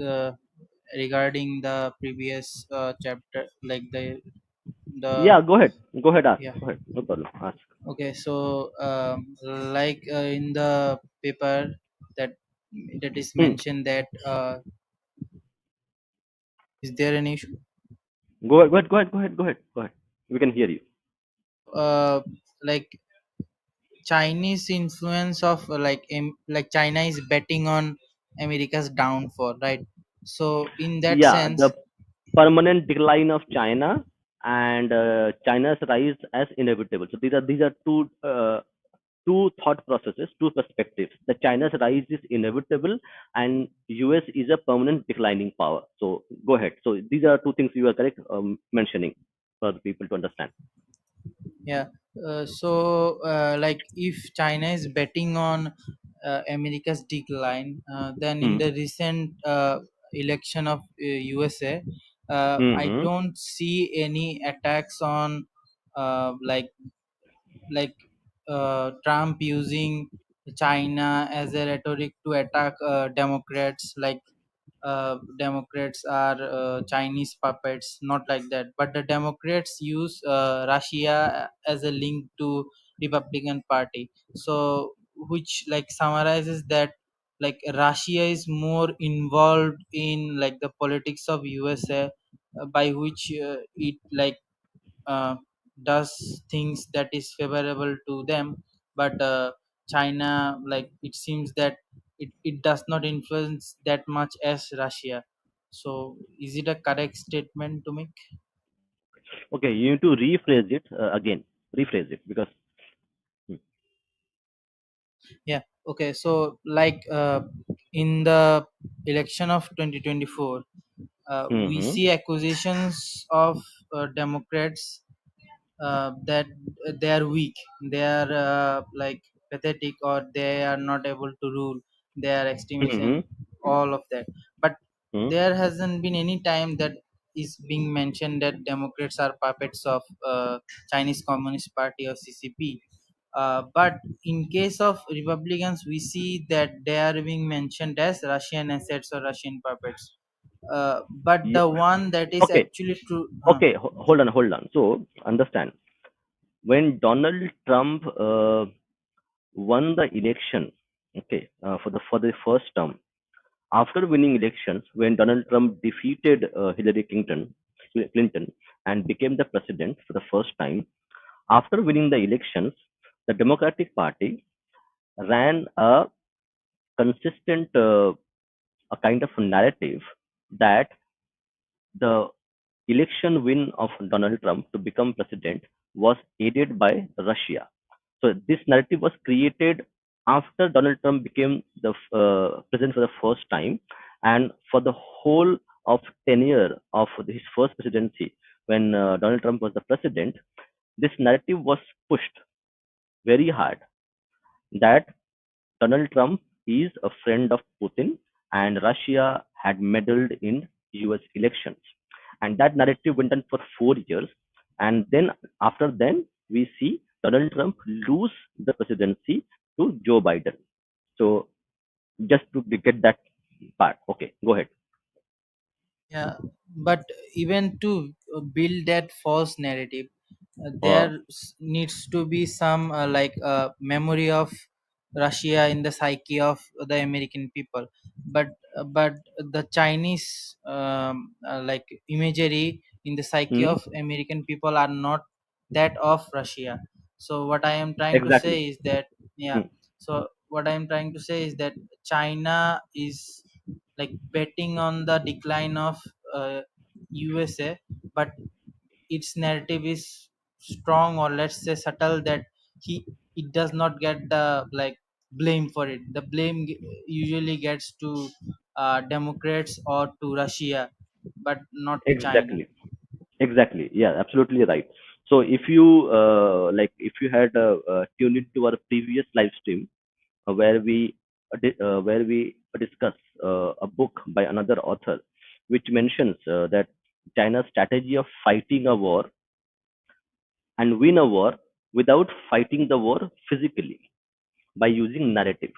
regarding the previous chapter, like the Yeah, go ahead. Go ahead. Ask. yeah. Go ahead. No problem. Ask. Okay, so like in the paper that is Hmm. mentioned that is there an issue? Go ahead. Go ahead. Go ahead. Go ahead. Go ahead. Go ahead. We can hear you. Like Chinese influence of like China is betting on America's downfall, right? So in that Yeah, sense, the permanent decline of China and China's rise as inevitable. So these are two thought processes, two perspectives. The China's rise is inevitable, and US is a permanent declining power. So go ahead. So these are two things you are correct mentioning for the people to understand. yeah. Like if China is betting on America's decline, then in Hmm. the recent election of USA, I Hmm. don't see any attacks on like Trump using China as a rhetoric to attack Democrats, like Democrats are Chinese puppets, not like that. But the Democrats use Russia as a link to Republican Party. So, which like summarizes that like Russia is more involved in like the politics of USA, by which it like uh, does things that is favorable to them, but China, like it seems that it does not influence that much as Russia. So is it a correct statement to make? Okay, you need to rephrase it again. Rephrase it because. Yeah, okay, so like in the election of 2024, we Hmm. see accusations of Democrats that they are weak, they are like pathetic, or they are not able to rule, they are extremism, Hmm. all of that. But Hmm. there hasn't been any time that is being mentioned that Democrats are puppets of Chinese Communist Party or CCP. But in case of Republicans, we see that they are being mentioned as Russian assets or Russian puppets. But Yeah. the one that is Okay. actually true, Okay. Hold on. Hold on. So understand when Donald Trump won the election, okay, for the first term. After winning elections, when Donald Trump defeated Clinton and became the president for the first time, after winning the elections, the Democratic Party ran a consistent a kind of narrative that the election win of Donald Trump to become president was aided by Russia. So this narrative was created after Donald Trump became the president for the first time, and for the whole of tenure of his first presidency, when Donald Trump was the president, this narrative was pushed very hard that Donald Trump is a friend of Putin and Russia had meddled in US elections. And that narrative went on for 4 years. And then after then, we see Donald Trump lose the presidency to Joe Biden. So just to get that part. Okay, go ahead. Yeah, but even to build that false narrative, Uh, needs to be some memory of Russia in the psyche of the American people. But the Chinese imagery in the psyche hmm, of American people are not that of Russia. So what I am trying to exactly. say is that, yeah. Hmm, So what I am trying to say is that China is like betting on the decline of USA, but its narrative is strong, or let's say subtle, that he it does not get the blame for it. The blame usually gets to Democrats or to Russia, but not to China. exactly. Exactly. Yeah, absolutely right. So if you if you had tuned into our previous live stream, where we discuss a book by another author, which mentions that China's strategy of fighting a war and win a war without fighting the war physically by using narrative.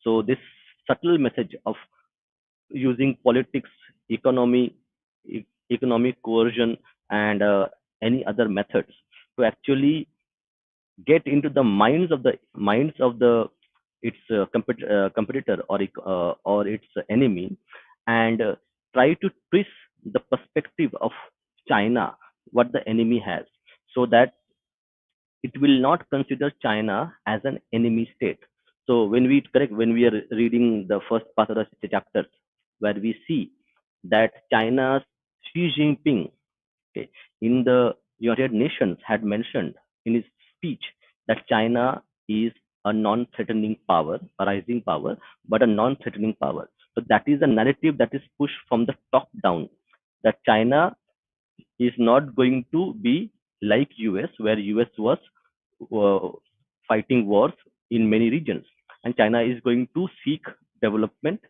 So this subtle message of using politics, economy, economic coercion, and any other methods to actually get into the minds of the its competitor or its enemy, and try to twist the perspective of China, what the enemy has, so that it will not consider China as an enemy state. So when we are reading the first part of the chapters, where we see that China's Xi Jinping, okay, in the United Nations had mentioned in his speech that China is a non-threatening power, a rising power, but a non-threatening power. So that is a narrative that is pushed from the top down, that China is not going to be like US, where US was uh, fighting wars in many regions, and China is going to seek development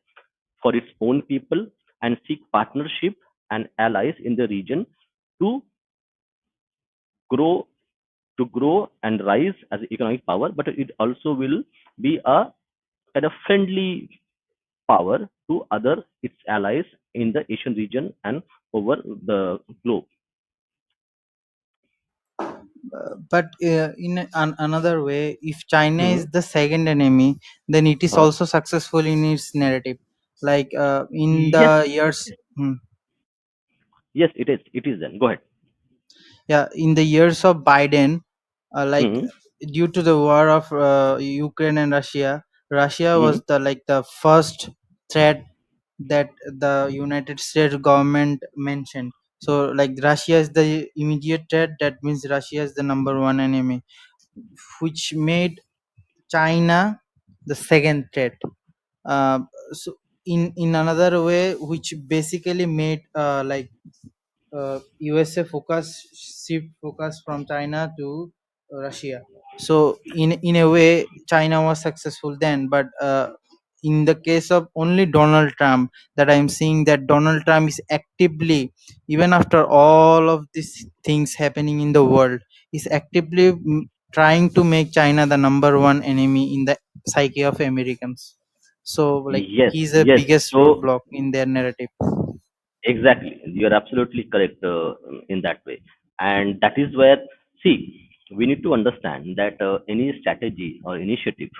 for its own people and seek partnership and allies in the region to grow grow and rise as an economic power, but it also will be a kind of friendly power to other its allies in the Asian region and over the globe. But in another way, if China Hmm. is the second enemy, then it is Uh, also successful in its narrative. In yes, the years, yes, it is. It is then. Go ahead. yeah, in the years of Biden, uh, like Hmm. due to the war of Ukraine and Russia, Russia Hmm. was the first threat that the United States government mentioned. So like Russia is the immediate threat. That means Russia is the number one enemy, which made China the second threat. Uh, so in another way, which basically made USA shift focus from China to Russia. So in a way, China was successful then, but in the case of only Donald Trump, that I'm seeing that Donald Trump is actively, even after all of these things happening in the world, is actively trying to make China the number one enemy in the psyche of Americans. So like Yes, he's the yes. biggest So roadblock in their narrative. exactly, you are absolutely correct in that way, and that is where, see, we need to understand that any strategy or initiative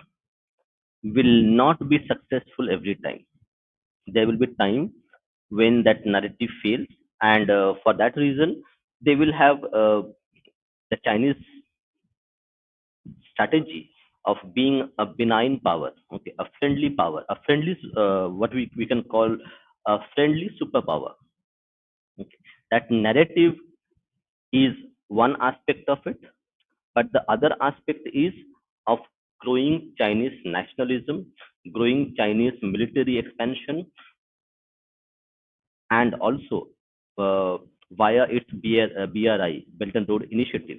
will not be successful every time. There will be time when that narrative fails, and for that reason, they will have the Chinese strategy. of being a benign power, okay, a friendly power, a friendly, what we can call a friendly superpower. Okay. That narrative is one aspect of it, but the other aspect is of growing Chinese nationalism, growing Chinese military expansion, and also uh, via its BRI, Belt and Road Initiative,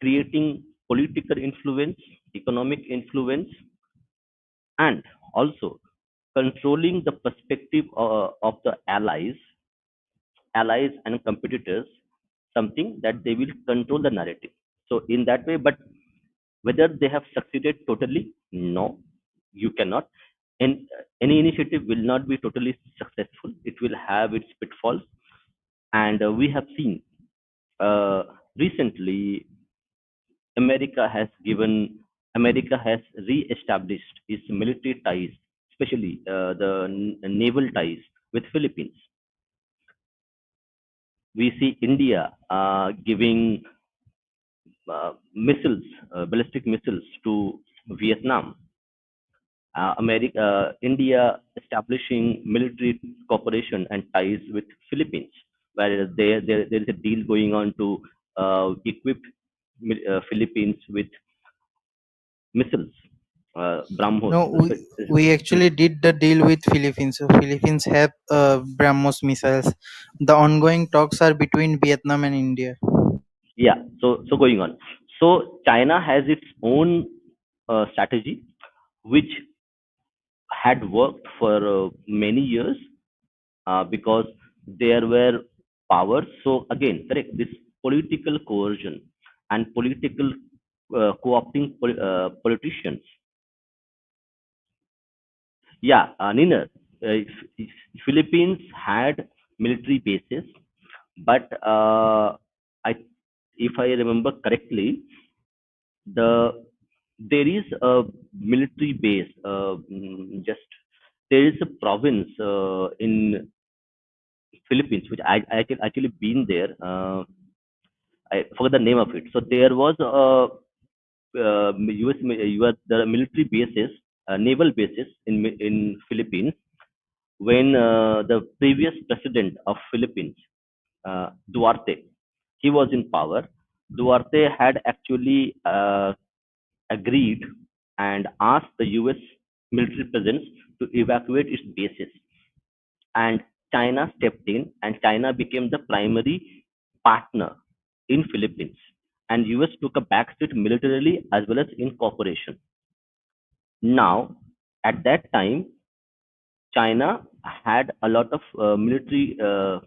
creating political influence, economic influence, and also controlling the perspective of the allies and competitors, something that they will control the narrative. So in that way, but whether they have succeeded totally, no, you cannot. And any initiative will not be totally successful. It will have its pitfalls, and we have seen uh, recently America has re-established its military ties, especially the naval ties with Philippines. We see India giving missiles, ballistic missiles to Vietnam. India establishing military cooperation and ties with Philippines, where there is a deal going on to equip Philippines with missiles, BrahMos. No, we Hmm. actually did the deal with Philippines. So Philippines have BrahMos missiles. The ongoing talks are between Vietnam and India. Yeah. So going on. So China has its own strategy, which had worked for many years because there were powers. So again, correct, this political coercion and political co-opting politicians. Yeah, Nina, Philippines had military bases, but I, if I remember correctly, the there is a military base. Just there is a province in Philippines, which I can actually been there. I forgot the name of it. So there was a US there are military bases, naval bases in Philippines when the previous president of Philippines, Duarte, he was in power. Duarte had actually agreed and asked the US military presence to evacuate its bases. And China stepped in, and China became the primary partner in Philippines. And US took a backseat militarily as well as in cooperation. Now, at that time, China had a lot of military. Uh,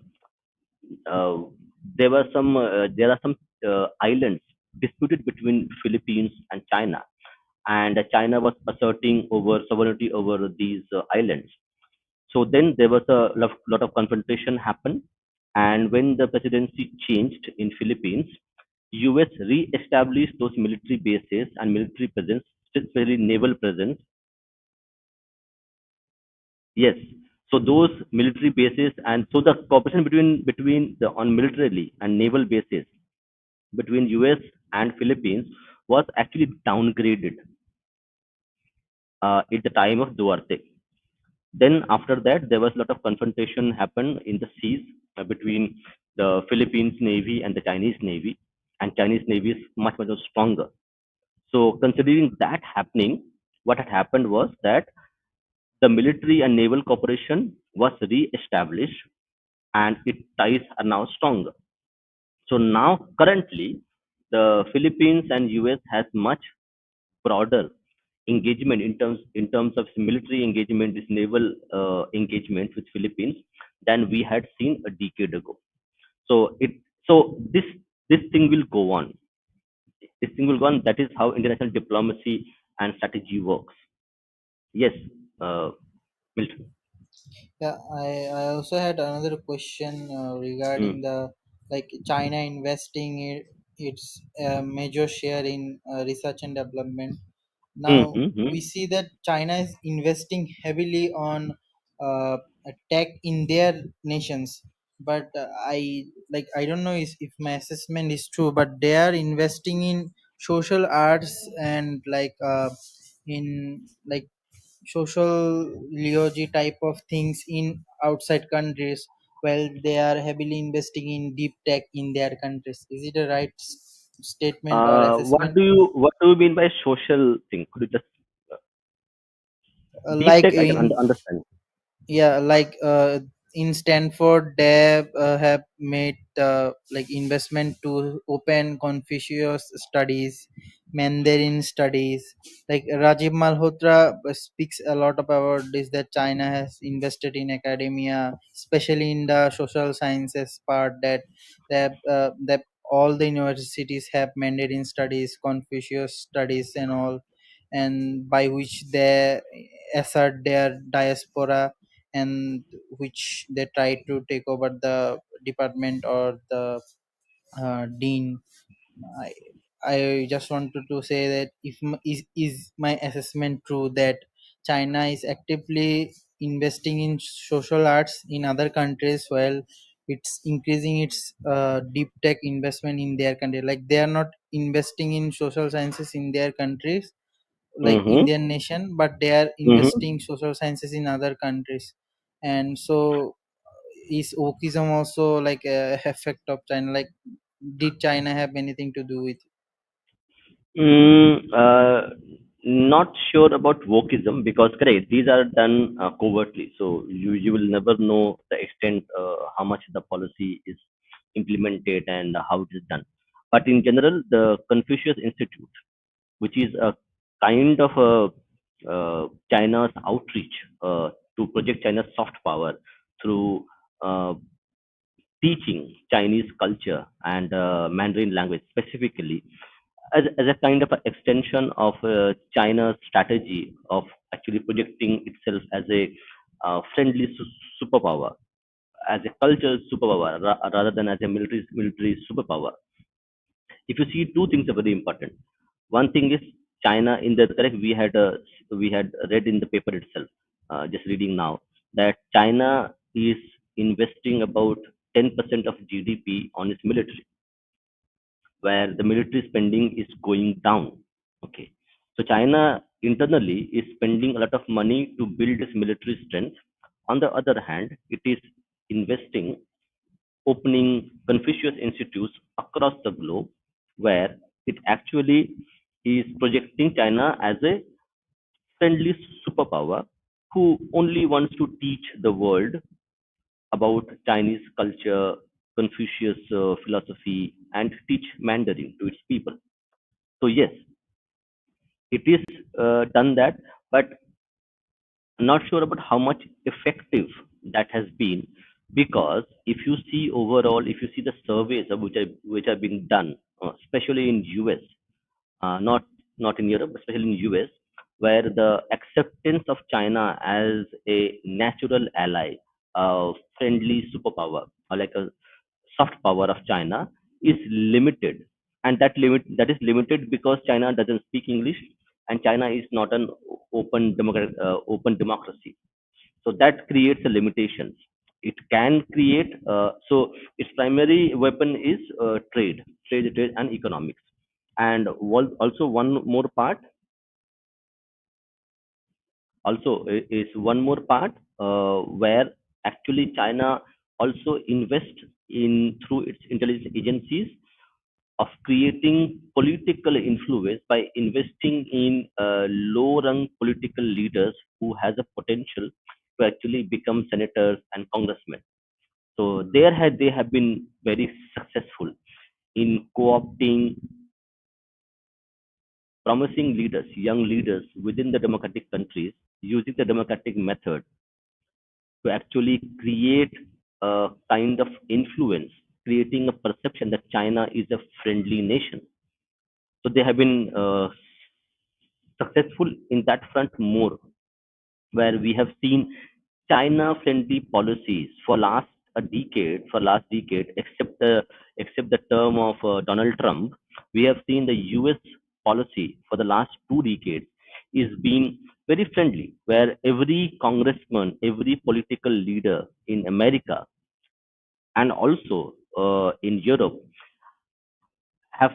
there are some islands disputed between Philippines and China, and China was asserting over sovereignty over these islands. So then there was a lot of confrontation happened, and when the presidency changed in Philippines, US re-established those military bases and military presence, especially naval presence. Yes. So those military bases, and so the cooperation between the on militarily and naval bases between US and Philippines was actually downgraded at the time of Duarte. Then after that, there was a lot of confrontation happened in the seas between the Philippines Navy and the Chinese Navy, and Chinese Navy is much stronger. So considering that happening, what had happened was that the military and naval cooperation was re-established, and its ties are now stronger. So now currently, the Philippines and US has much broader engagement in terms of military engagement, this naval engagement with Philippines than we had seen a decade ago. So this thing will go on. This thing will go on. That is how international diplomacy and strategy works. Yes, uh, Milton. Yeah, I also had another question regarding Mm. the like China investing its major share in research and development. Mm, Now mm, we mm, see that China is investing heavily on uh, tech in their nations, but I don't know if my assessment is true, but they are investing in social arts and in like sociology type of things in outside countries, while they are heavily investing in deep tech in their countries. Is it a right statement or What assessment? do you mean by social thing? Could you just deep Like tech? I can in understand. yeah in Stanford they have made investment to open Confucius studies, Mandarin studies. Like Rajiv Malhotra speaks a lot about this, that China has invested in academia, especially in the social sciences part, that all the universities have Mandarin studies, Confucius studies and all, and by which they assert their diaspora, and which they try to take over the department or the dean. I, I just wanted to say that is my assessment true, that China is actively investing in social arts in other countries while it's increasing its deep tech investment in their country? Like they are not investing in social sciences in their countries, like Mm-hmm. Indian nation, but they are Mm-hmm. investing social sciences in other countries. And so is Okism also like a effect of China? Like did China have anything to do with it? Not sure about wokeism because correct these are done covertly, so you will never know the extent how much the policy is implemented and how it is done. But in general, the Confucius Institute, which is a kind of a China's outreach to project China's soft power through uh, teaching Chinese culture and Mandarin language specifically as a kind of a extension of China's strategy of actually projecting itself as a friendly superpower, as a cultural superpower rather than as a military superpower. If you see, two things are very important. One thing is China in the correct we had read in the paper itself, just reading now that China is investing about 10% of GDP on its military, where the military spending is going down. Okay. So China internally is spending a lot of money to build its military strength. On the other hand, it is investing, opening Confucius institutes across the globe, where it actually is projecting China as a friendly superpower who only wants to teach the world about Chinese culture, Confucius philosophy, and teach Mandarin to its people. So yes, it is done that, but not sure about how much effective that has been, because if you see overall, if you see the surveys of which have been done, especially in US, not in Europe, but especially in US, where the acceptance of China as a natural ally, a friendly superpower, or like a soft power of China is limited, and that is limited because China doesn't speak English, and China is not an open democracy. So that creates a limitations. It can create its primary weapon is trade and economics, and also one more part is one more part where actually China also invests in through its intelligence agencies of creating political influence by investing in low-rung political leaders who has a potential to actually become senators and congressmen. So they have been very successful in co-opting promising leaders, young leaders within the democratic countries, using the democratic method to actually create a kind of influence, creating a perception that China is a friendly nation. So they have been successful in that front more, where we have seen China-friendly policies for last decade, except the term of Donald Trump, we have seen the U.S. policy for the last 2 decades is being very friendly, where every congressman, every political leader in America and also in Europe have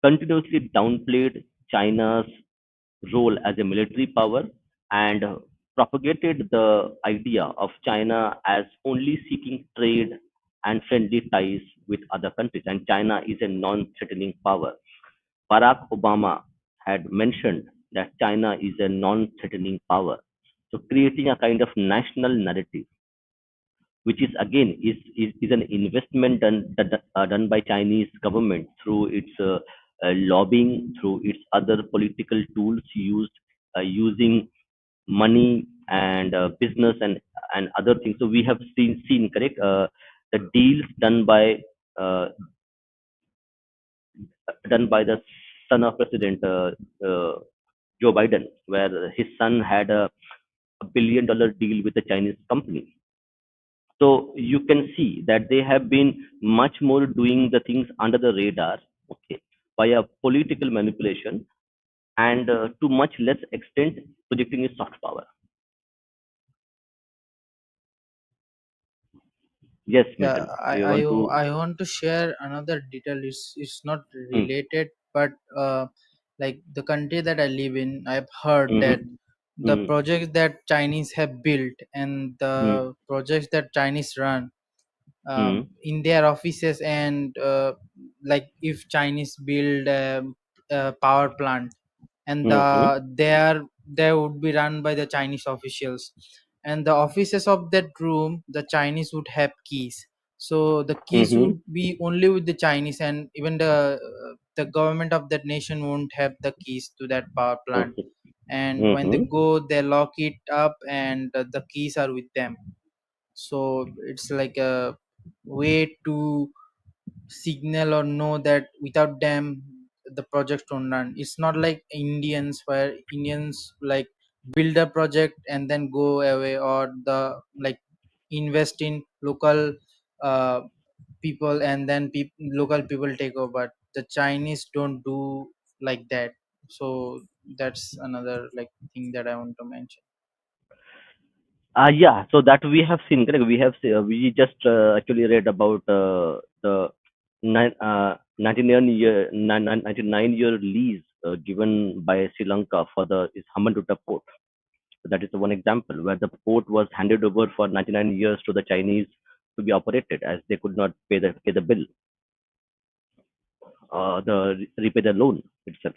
continuously downplayed China's role as a military power and propagated the idea of China as only seeking trade and friendly ties with other countries, and China is a non-threatening power. Barack Obama had mentioned that China is a non-threatening power, so creating a kind of national narrative, which is again is an investment done by Chinese government through its lobbying, through its other political tools used, using money and business and other things. So we have seen correct the deals uh, done by the son of President Joe Biden, where his son had a $1 billion deal with a Chinese company. So you can see that they have been much more doing the things under the radar, okay, via political manipulation and to much less extent projecting a soft power. Yes, Yeah, Milton, you want to? I want to share another detail. It's not Mm, related, but like the country that I live in, I've heard that mm-hmm, the mm, projects that Chinese have built and mm, the projects that Chinese run mm, in their offices, and like if Chinese build a power plant, and mm, they would be run by the Chinese officials, and the offices of that room the Chinese would have keys. So the keys mm-hmm, would be only with the Chinese, and even the government of that nation won't have the keys to that power plant. And when they mm-hmm. go, they lock it up, and the keys are with them. So it's like a way to signal or know that without them the project don't run. It's not like Indians, where Indians like build a project and then go away, or the like invest in local uh, people, and then local people take over. But the Chinese don't do like that. So that's another like thing that I want to mention. Yeah, so that we have seen, correct? We just actually read about the 99-year lease given by Sri Lanka for the is Hambantota port. So that is the one example where the port was handed over for 99 years to the Chinese to be operated, as they could not pay the bill, repay the loan itself.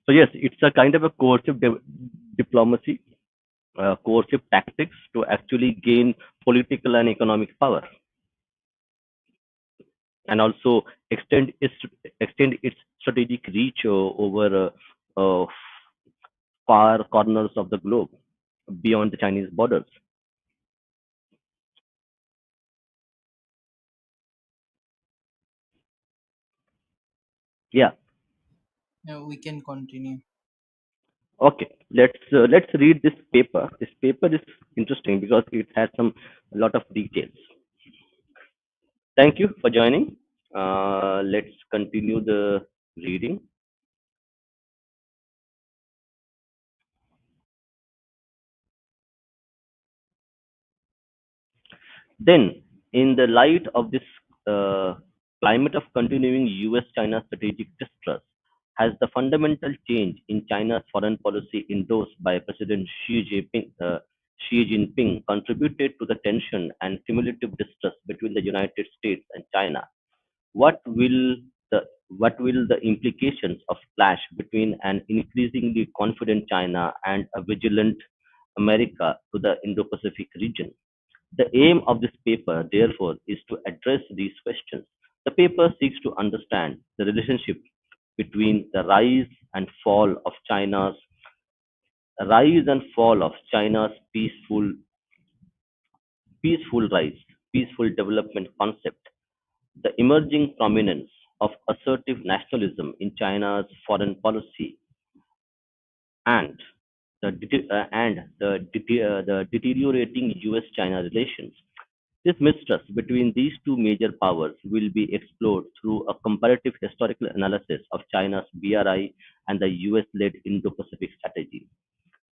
So yes, it's a kind of a coercive diplomacy, coercive tactics to actually gain political and economic power, and also extend its strategic reach over far corners of the globe beyond the Chinese borders. Yeah. Yeah, we can continue. Okay. Let's read this paper. This paper is interesting because it has some a lot of details. Thank you for joining. Let's continue the reading. Then, in the light of this uh, climate of continuing US-China strategic distrust, has the fundamental change in China's foreign policy endorsed by President Xi Jinping contributed to the tension and cumulative distrust between the United States and China? What will the implications of clash between an increasingly confident China and a vigilant America to the Indo-Pacific region? The aim of this paper, therefore, is to address these questions. The paper seeks to understand the relationship between the rise and fall of China's peaceful rise, peaceful development concept, the emerging prominence of assertive nationalism in China's foreign policy, and the deteriorating US-China relations. This mistrust between these two major powers will be explored through a comparative historical analysis of China's BRI and the US-led Indo-Pacific strategy.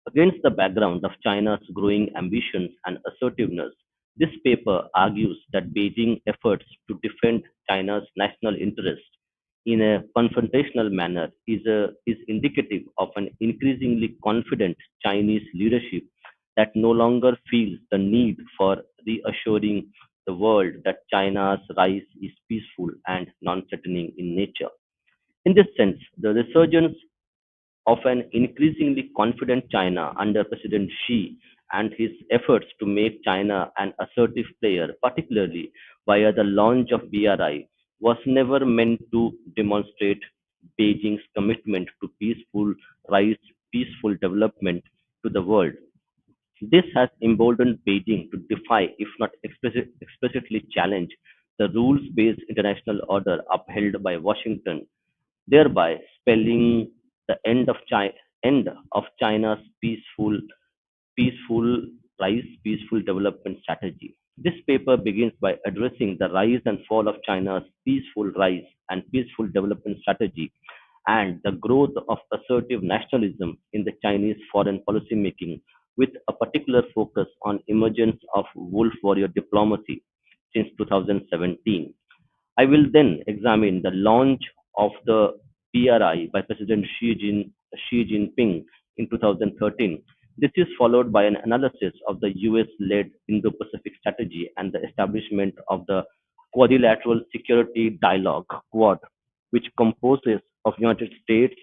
Against the background of China's growing ambitions and assertiveness, this paper argues that Beijing's efforts to defend China's national interests in a confrontational manner is indicative of an increasingly confident Chinese leadership that no longer feels the need for reassuring the world that China's rise is peaceful and non-threatening in nature. In this sense, the resurgence of an increasingly confident China under President Xi and his efforts to make China an assertive player, particularly via the launch of BRI, was never meant to demonstrate Beijing's commitment to peaceful rise, peaceful development to the world. This has emboldened Beijing to defy, if not explicitly challenge, the rules-based international order upheld by Washington, thereby spelling the end of China's peaceful peaceful development strategy. This paper begins by addressing the rise and fall of China's peaceful rise and peaceful development strategy and the growth of assertive nationalism in the Chinese foreign policy making, with a particular focus on emergence of wolf warrior diplomacy since 2017. I will then examine the launch of the BRI by President Xi Jinping in 2013. This is followed by an analysis of the US-led Indo-Pacific strategy and the establishment of the Quadrilateral Security Dialogue (Quad), which composes of United States,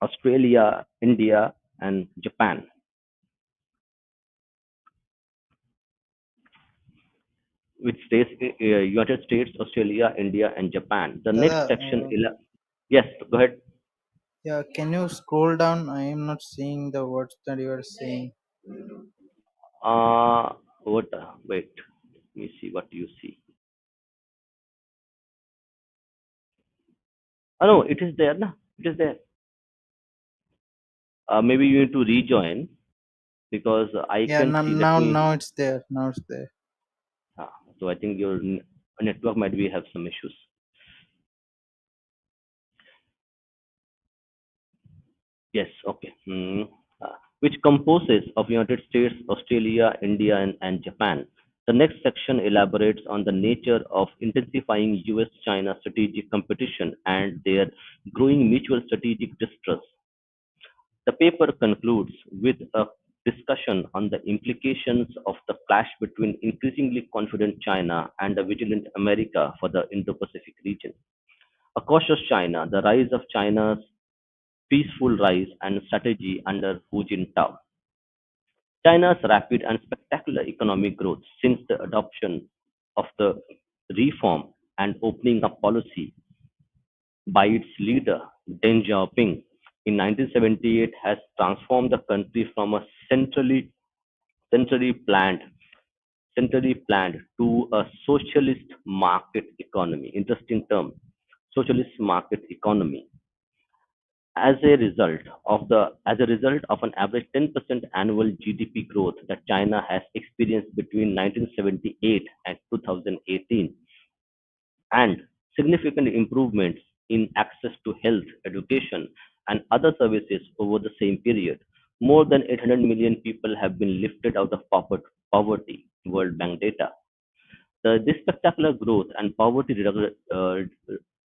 Australia, India, and Japan, which states United States, Australia, India, and Japan. The next Dada, section, yes, go ahead. yeah, can you scroll down? I am not seeing the words that you are saying. What? Wait, let me see what you see. Oh no, it is there, na? It is there. Maybe you need to rejoin because I Yeah, can now see. Let now me. now it's there. Now it's there. So I think your network might be have some issues. Yes, okay. Which composes of United States, Australia, India, and Japan. The next section elaborates on the nature of intensifying US-China strategic competition and their growing mutual strategic distrust. The paper concludes with a discussion on the implications of the clash between increasingly confident China and a vigilant America for the Indo-Pacific region. A cautious China, the rise of China's peaceful rise and strategy under Hu Jintao. China's rapid and spectacular economic growth since the adoption of the reform and opening up policy by its leader Deng Xiaoping in 1978 has transformed the country from a centrally planned centrally planned to a socialist market economy. Interesting term, socialist market economy. As a result of an average 10% annual GDP growth that China has experienced between 1978 and 2018, and significant improvements in access to health, education, and other services over the same period. More than 800 million people have been lifted out of poverty, World Bank data. This spectacular growth and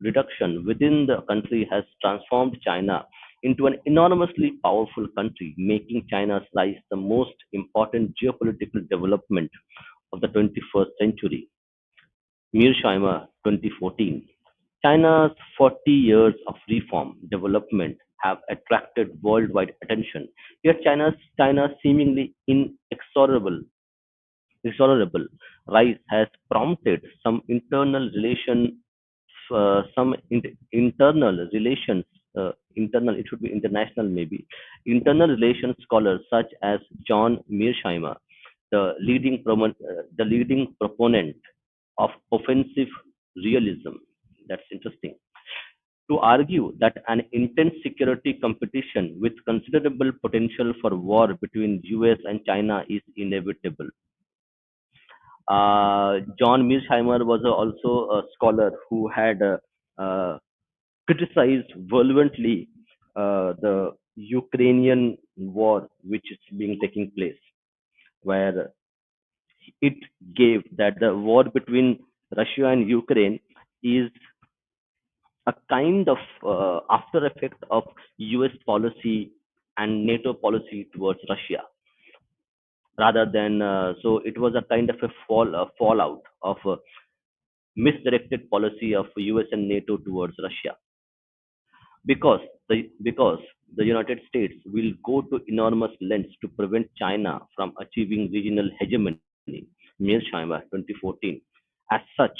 reduction within the country has transformed China into an enormously powerful country, making China's rise the most important geopolitical development of the 21st century. Mearsheimer, 2014. China's 40 years of reform development have attracted worldwide attention, yet China's seemingly inexorable rise has prompted some internal relations, it should be international maybe, internal relations scholars such as John Mearsheimer, the leading proponent of offensive realism. That's interesting. To argue that an intense security competition with considerable potential for war between US and China is inevitable. John Mearsheimer was also a scholar who had uh, criticized violently the Ukrainian war, which is being taking place, where it gave that the war between Russia and Ukraine is a kind of after effect of US policy and NATO policy towards Russia, rather than so it was a kind of a fallout of misdirected policy of US and NATO towards Russia, because the United States will go to enormous lengths to prevent China from achieving regional hegemony. Mearsheimer, 2014. As such,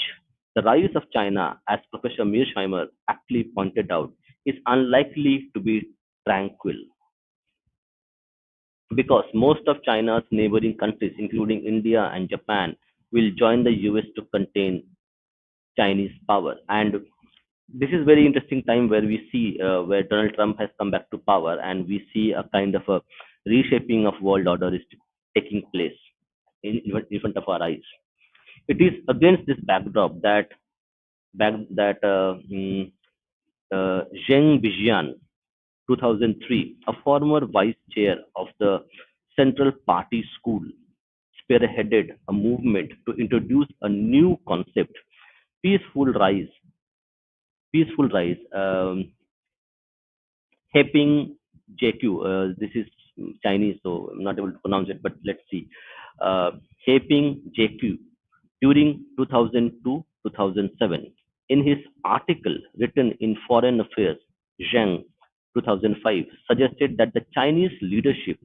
the rise of China, as Professor Mearsheimer aptly pointed out, is unlikely to be tranquil because most of China's neighboring countries, including India and Japan, will join the US to contain Chinese power. And this is very interesting time where we see where Donald Trump has come back to power, and we see a kind of a reshaping of world order is taking place in front of our eyes. It is against this backdrop that Zheng Bijian, 2003, a former vice chair of the Central Party School, spearheaded a movement to introduce a new concept, peaceful rise, peaceful rise. Heping JQ. This is Chinese, so I'm not able to pronounce it, but let's see. Heping JQ during 2002 2007. In his article written in Foreign Affairs, Zheng 2005 suggested that the Chinese leadership,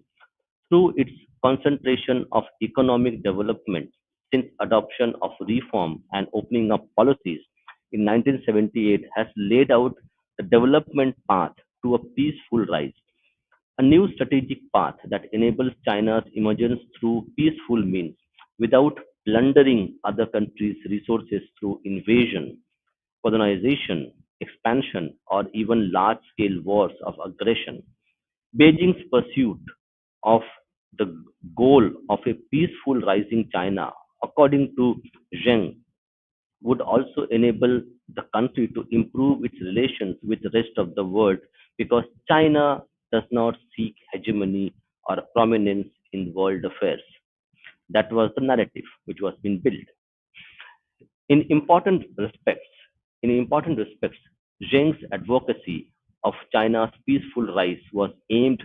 through its concentration of economic development since adoption of reform and opening up policies in 1978, has laid out the development path to a peaceful rise, a new strategic path that enables China's emergence through peaceful means without plundering other countries' resources through invasion, colonization, expansion, or even large scale wars of aggression. Beijing's pursuit of the goal of a peaceful rising China, according to Zheng, would also enable the country to improve its relations with the rest of the world because China does not seek hegemony or prominence in world affairs. That was the narrative which was being built. In important respects, in important respects, Zheng's advocacy of China's peaceful rise was aimed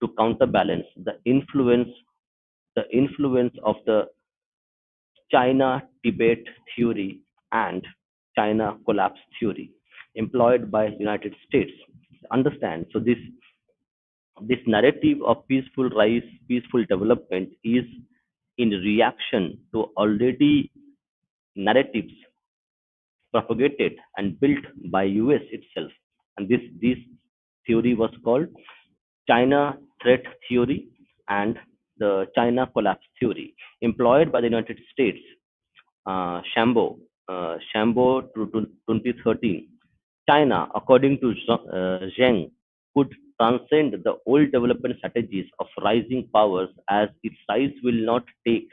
to counterbalance the influence of the China-Tibet theory and China collapse theory employed by United States. Understand? So this narrative of peaceful rise, peaceful development is in reaction to already narratives propagated and built by US itself. And this theory was called China threat theory and the China collapse theory employed by the United States. Shambo to 2013. China, according to Zheng, could transcend the old development strategies of rising powers as its rise will not take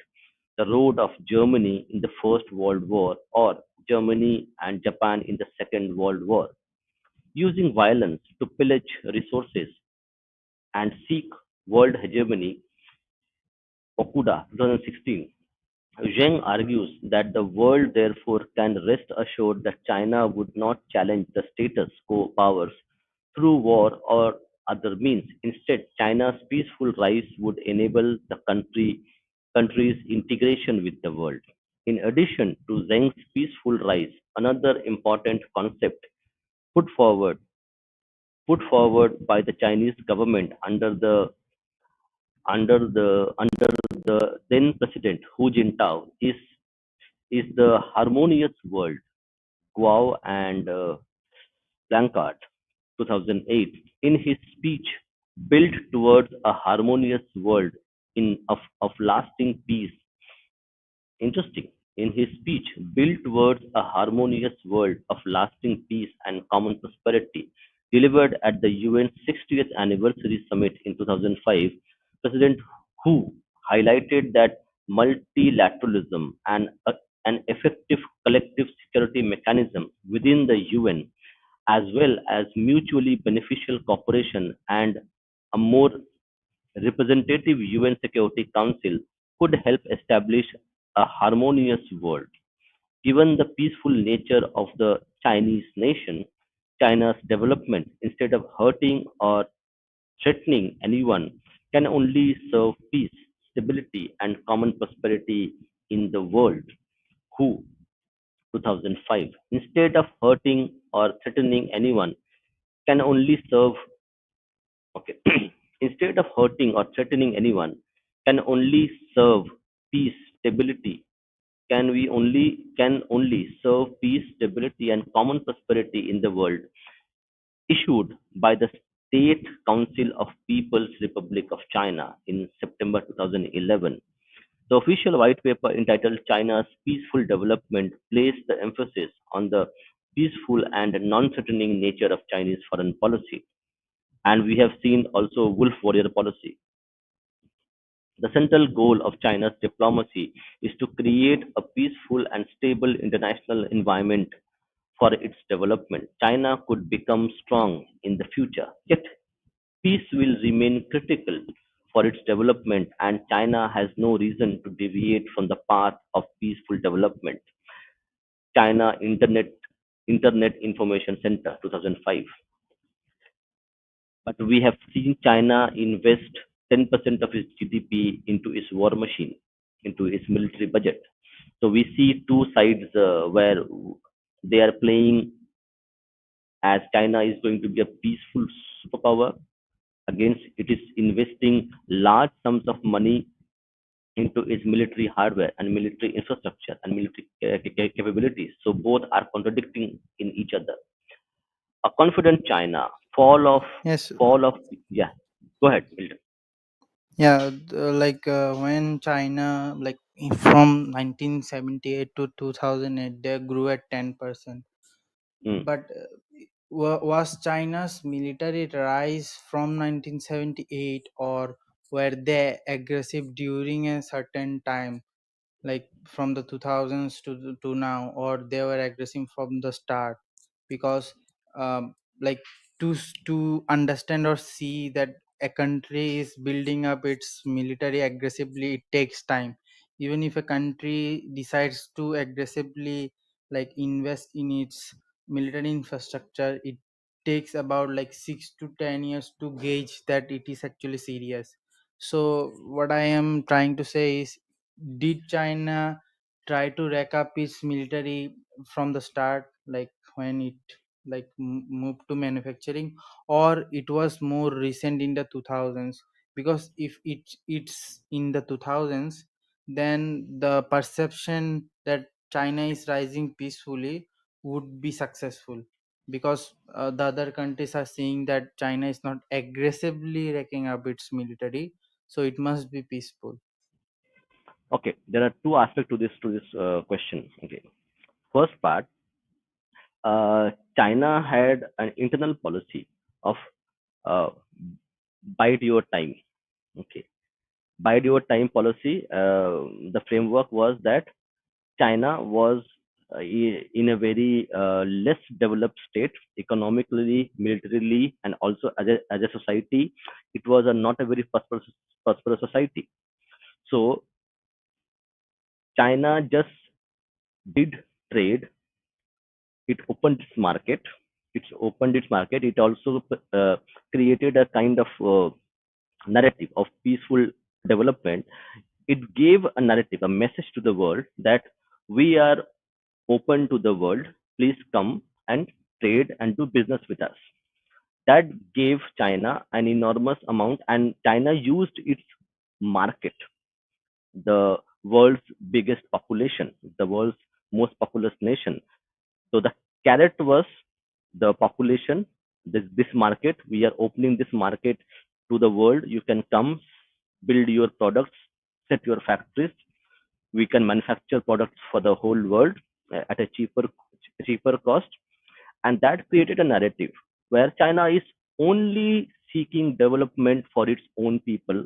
the road of Germany in the First World War or Germany and Japan in the Second World War, using violence to pillage resources and seek world hegemony. Okuda, 2016. Zheng argues that the world therefore can rest assured that China would not challenge the status quo powers through war or other means. Instead, China's peaceful rise would enable the country's integration with the world. In addition to Zheng's peaceful rise, another important concept put forward put forward by the Chinese government under the then President Hu Jintao is the harmonious world. Guo and Blanchard, 2008, in his speech, built towards a harmonious world of lasting peace. Interesting. In his speech, built towards a harmonious world of lasting peace and common prosperity, delivered at the UN's 60th anniversary summit in 2005, President Hu highlighted that multilateralism and an effective collective security mechanism within the UN, as well as mutually beneficial cooperation and a more representative UN Security Council, could help establish a harmonious world. Given the peaceful nature of the Chinese nation, China's development, instead of hurting or threatening anyone, can only serve peace, stability, and common prosperity in the world. Who? 2005. Instead of hurting or threatening anyone, can only serve, okay, instead of hurting or threatening anyone, can only serve peace, stability, can only serve peace, stability, and common prosperity in the world, issued by the State Council of People's Republic of China in September 2011. The official white paper entitled China's Peaceful Development placed the emphasis on the peaceful and non-threatening nature of Chinese foreign policy. And we have seen also wolf warrior policy. The central goal of China's diplomacy is to create a peaceful and stable international environment for its development. China could become strong in the future, yet peace will remain critical for its development, and China has no reason to deviate from the path of peaceful development. China Internet Information Center 2005. But we have seen China invest 10% of its GDP into its war machine, into its military budget. So we see two sides where they are playing as China is going to be a peaceful superpower against it is investing large sums of money into its military hardware and military infrastructure and military capabilities. So both are contradicting in each other. A confident China, Yes. fall of, yeah. Go ahead, Milton. Yeah, when China, like from 1978 to 2008, they grew at 10%. Mm. But was China's military rise from 1978, or were they aggressive during a certain time, like from the 2000s to now, or they were aggressive from the start? Because like to understand or see that a country is building up its military aggressively, it takes time. Even if a country decides to aggressively like invest in its military infrastructure, it takes about like 6 to 10 years to gauge that it is actually serious. So what I am trying to say is, did China try to rack up its military from the start, like when it moved to manufacturing, or it was more recent in the 2000s? Because if it's in the 2000s, then the perception that China is rising peacefully would be successful, because the other countries are seeing that China is not aggressively racking up its military, so it must be peaceful. Okay, there are two aspects to this question. Okay, first part, China had an internal policy of uh, bide your time. Okay, bide your time policy. The framework was that China was in a very less developed state economically, militarily, and also as a society. It was not a very prosperous society. So China just did trade. It opened its market. It also created a kind of narrative of peaceful development. It gave a narrative, a message to the world that we are open to the world. Please come and trade and do business with us. That gave China an enormous amount, and China used its market, the world's biggest population, the world's most populous nation. So the carrot was the population, this market. We are opening this market to the world. You can come, build your products, set your factories. We can manufacture products for the whole world at a cheaper cost, and that created a narrative where China is only seeking development for its own people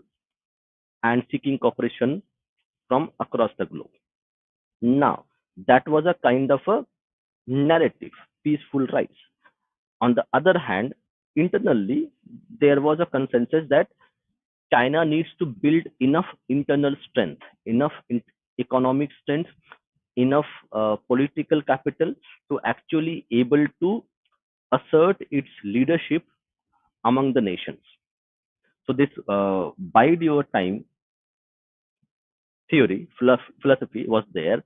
and seeking cooperation from across the globe. Now, that was a kind of a narrative, peaceful rise. On the other hand, internally, there was a consensus that China needs to build enough internal strength, enough economic strength, enough political capital to actually able to assert its leadership among the nations. So this bide your time theory, philosophy was there,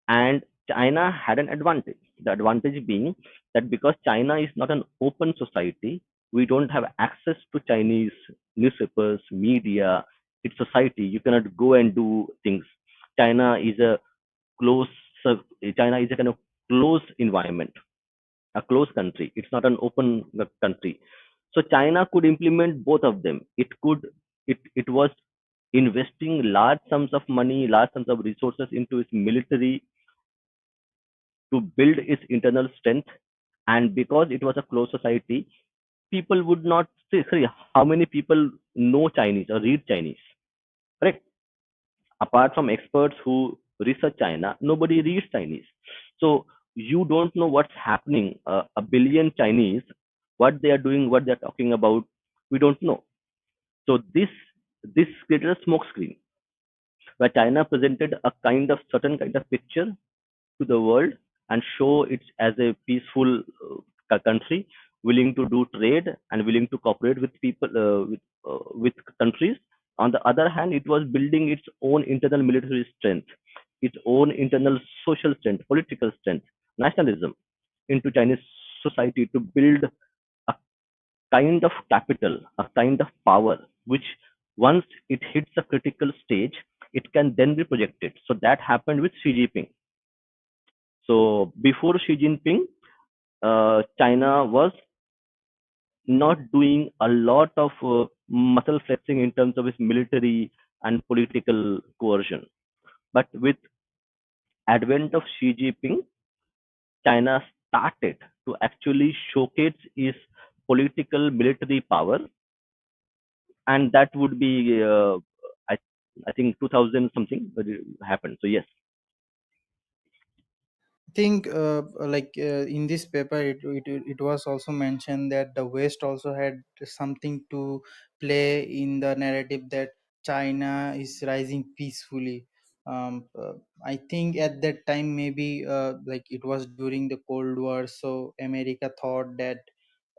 and China had an advantage. The advantage being that because China is not an open society, we don't have access to Chinese newspapers, media, its society. You cannot go and do things. China is a close, China is a kind of closed environment, a closed country. It's not an open country. So China could implement both of them. It was investing large sums of money, large sums of resources into its military to build its internal strength. And because it was a closed society, people would not say, sorry, how many people know Chinese or read Chinese? Correct. Apart from experts who research China, nobody reads Chinese. So you don't know what's happening. A billion Chinese, what they are doing, what they're talking about, we don't know. So this created a smoke screen where China presented a kind of certain kind of picture to the world and show it as a peaceful country willing to do trade and willing to cooperate with people with countries. On the other hand, it was building its own internal military strength, its own internal social strength, political strength, nationalism into Chinese society to build a kind of capital, a kind of power, which once it hits a critical stage, it can then be projected. So that happened with Xi Jinping. So before Xi Jinping, China was not doing a lot of muscle flexing in terms of its military and political coercion. But with advent of Xi Jinping, China started to actually showcase its political military power, and that would be I I think 2000 something but it happened. So yes, Think in this paper it was also mentioned that the West also had something to play in the narrative that China is rising peacefully. I think at that time maybe it was during the Cold War, so America thought that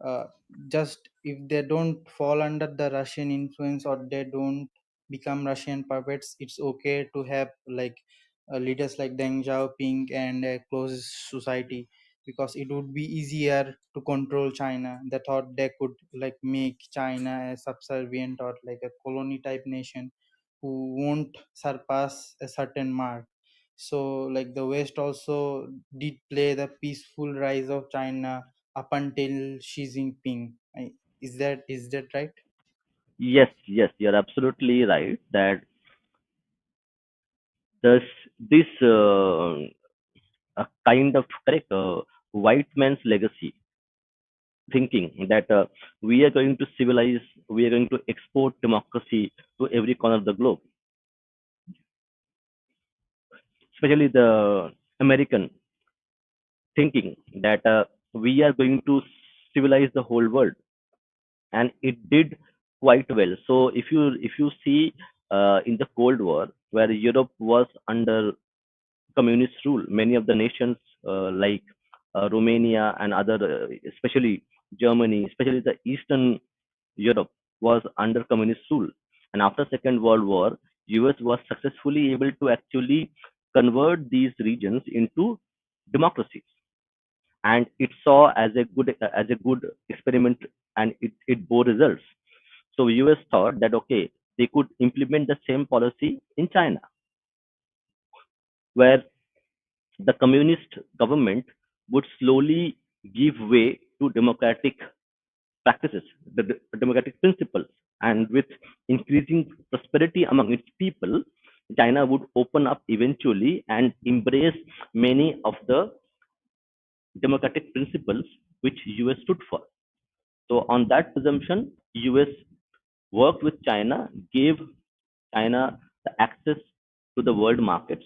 uh, just if they don't fall under the Russian influence or they don't become Russian puppets, it's okay to have leaders like Deng Xiaoping and a close society, because it would be easier to control China. They thought they could make China a subservient or like a colony type nation who won't surpass a certain mark. So the West also did play the peaceful rise of China up until Xi Jinping. Is that right? yes, you're absolutely right that this this a kind of correct white man's legacy thinking that we are going to civilize, we are going to export democracy to every corner of the globe, especially the American thinking that we are going to civilize the whole world, and it did quite well. So if you see in the Cold War, where Europe was under communist rule, many of the nations like Romania and other, especially Germany, especially the Eastern Europe, was under communist rule. And after Second World War, US was successfully able to actually convert these regions into democracies, and it saw as a good experiment, and it bore results. So US thought that okay, they could implement the same policy in China, where the communist government would slowly give way to democratic practices, the democratic principles, and with increasing prosperity among its people, China would open up eventually and embrace many of the democratic principles which US stood for. So on that presumption, US worked with China, gave China the access to the world markets,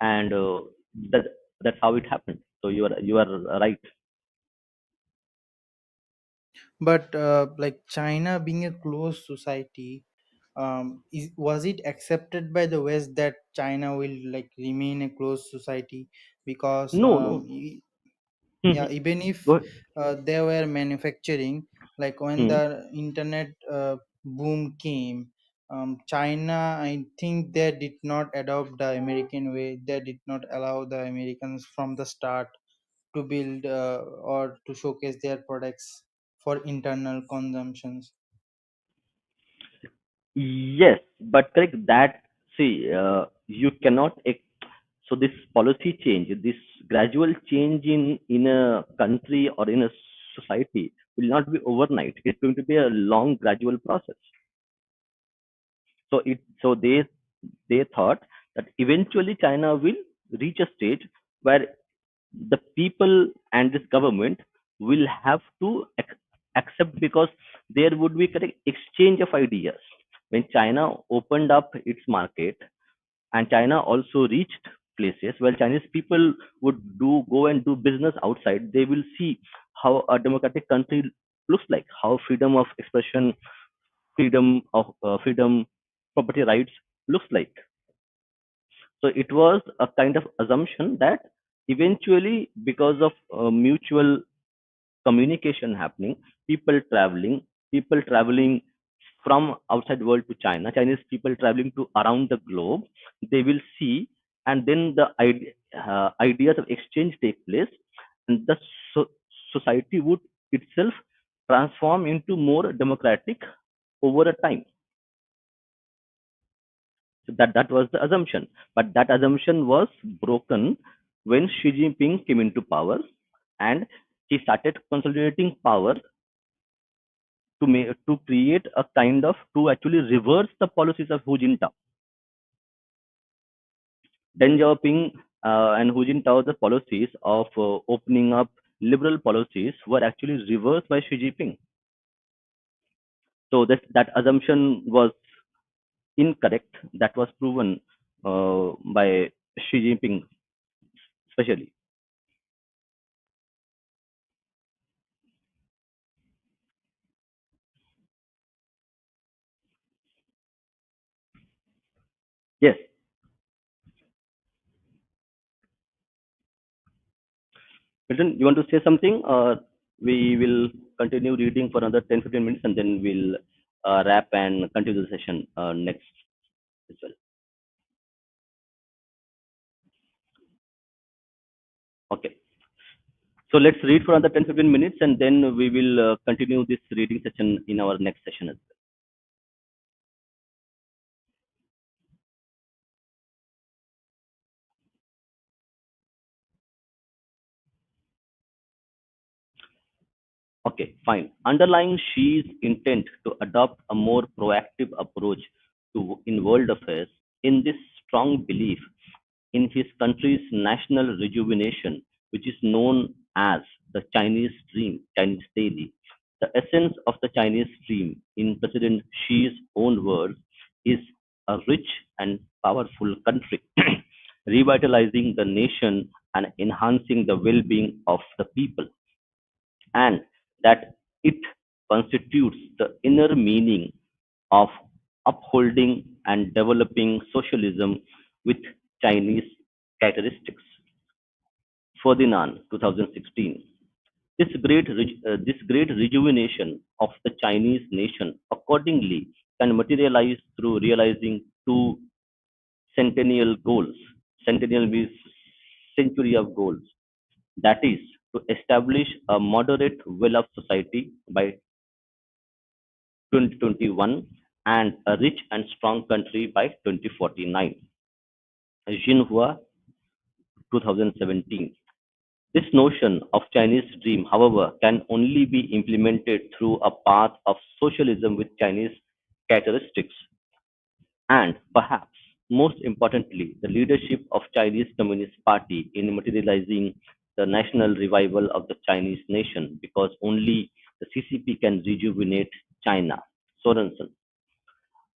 and that that's how it happened. So you are right. But China being a closed society, was it accepted by the West that China will remain a closed society? Because No, no, Yeah, Mhm. even if Go ahead. they were manufacturing, like when Hmm. the internet boom came, China, I think they did not adopt the American way. They did not allow the Americans from the start to build or to showcase their products for internal consumptions. Yes, but correct that. See, you cannot. So this policy change, this gradual change in a country or in a society will not be overnight. It's going to be a long, gradual process. So they thought that eventually China will reach a stage where the people and this government will have to accept, because there would be correct exchange of ideas. When China opened up its market and China also reached places where Chinese people would go and do business outside, they will see how a democratic country looks like, how freedom of expression, freedom, property rights looks like. So it was a kind of assumption that eventually, because of mutual communication happening, people traveling, people traveling from outside world to China, Chinese people traveling to around the globe, they will see, and then the ideas of exchange take place, and the so- society would itself transform into more democratic over a time. So that was the assumption, but that assumption was broken when Xi Jinping came into power, and he started consolidating power to create a kind of, to actually reverse the policies of Hu Jintao. Deng Xiaoping and Hu Jintao, the policies of opening up liberal policies were actually reversed by Xi Jinping. So that assumption was incorrect. That was proven by Xi Jinping, especially. Yes, Milton, you want to say something, or we will continue reading for another 10-15 minutes and then we'll wrap and continue the session next as well. Okay. So let's read for another 10-15 minutes and then we will continue this reading session in our next session as well. Okay, fine. Underlying Xi's intent to adopt a more proactive approach in world affairs, in this strong belief in his country's national rejuvenation, which is known as the Chinese Dream, Chinese Daily. The essence of the Chinese Dream, in President Xi's own words, is a rich and powerful country, revitalizing the nation and enhancing the well being of the people, and that it constitutes the inner meaning of upholding and developing socialism with Chinese characteristics. Ferdinand, 2016. This great rejuvenation of the Chinese nation accordingly can materialize through realizing two centennial goals. Centennial means century of goals. That is, to establish a moderate well-off society by 2021 and a rich and strong country by 2049. Xinhua, 2017. This notion of Chinese dream, however, can only be implemented through a path of socialism with Chinese characteristics, and perhaps most importantly, the leadership of Chinese Communist Party in materializing the national revival of the Chinese nation, because only the CCP can rejuvenate China. Sorensen.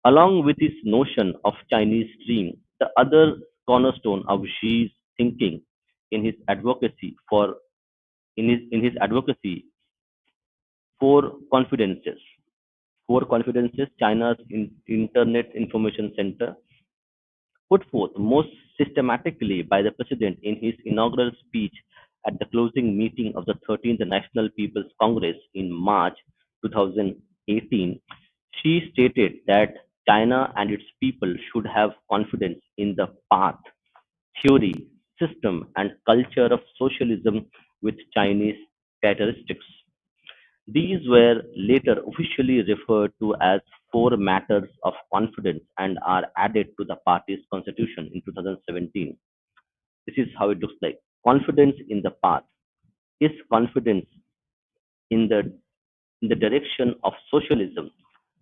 Along with his notion of Chinese dream, the other cornerstone of Xi's thinking in his advocacy for in his advocacy for confidences. Four confidences, China's Internet Information Center, put forth most systematically by the president in his inaugural speech at the closing meeting of the 13th National People's Congress in March 2018, she stated that China and its people should have confidence in the path, theory, system, and culture of socialism with Chinese characteristics. These were later officially referred to as Four Matters of Confidence and are added to the party's constitution in 2017. This is how it looks like. Confidence in the path is confidence in the direction of socialism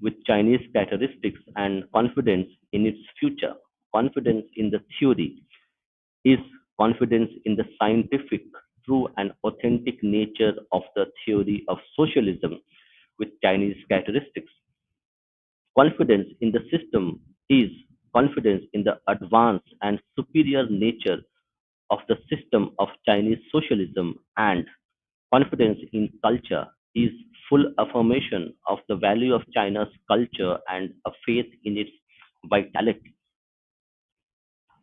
with Chinese characteristics and confidence in its future. Confidence in the theory is confidence in the scientific, true, and authentic nature of the theory of socialism with Chinese characteristics. Confidence in the system is confidence in the advanced and superior nature of the system of Chinese socialism, and confidence in culture is full affirmation of the value of China's culture and a faith in its vitality.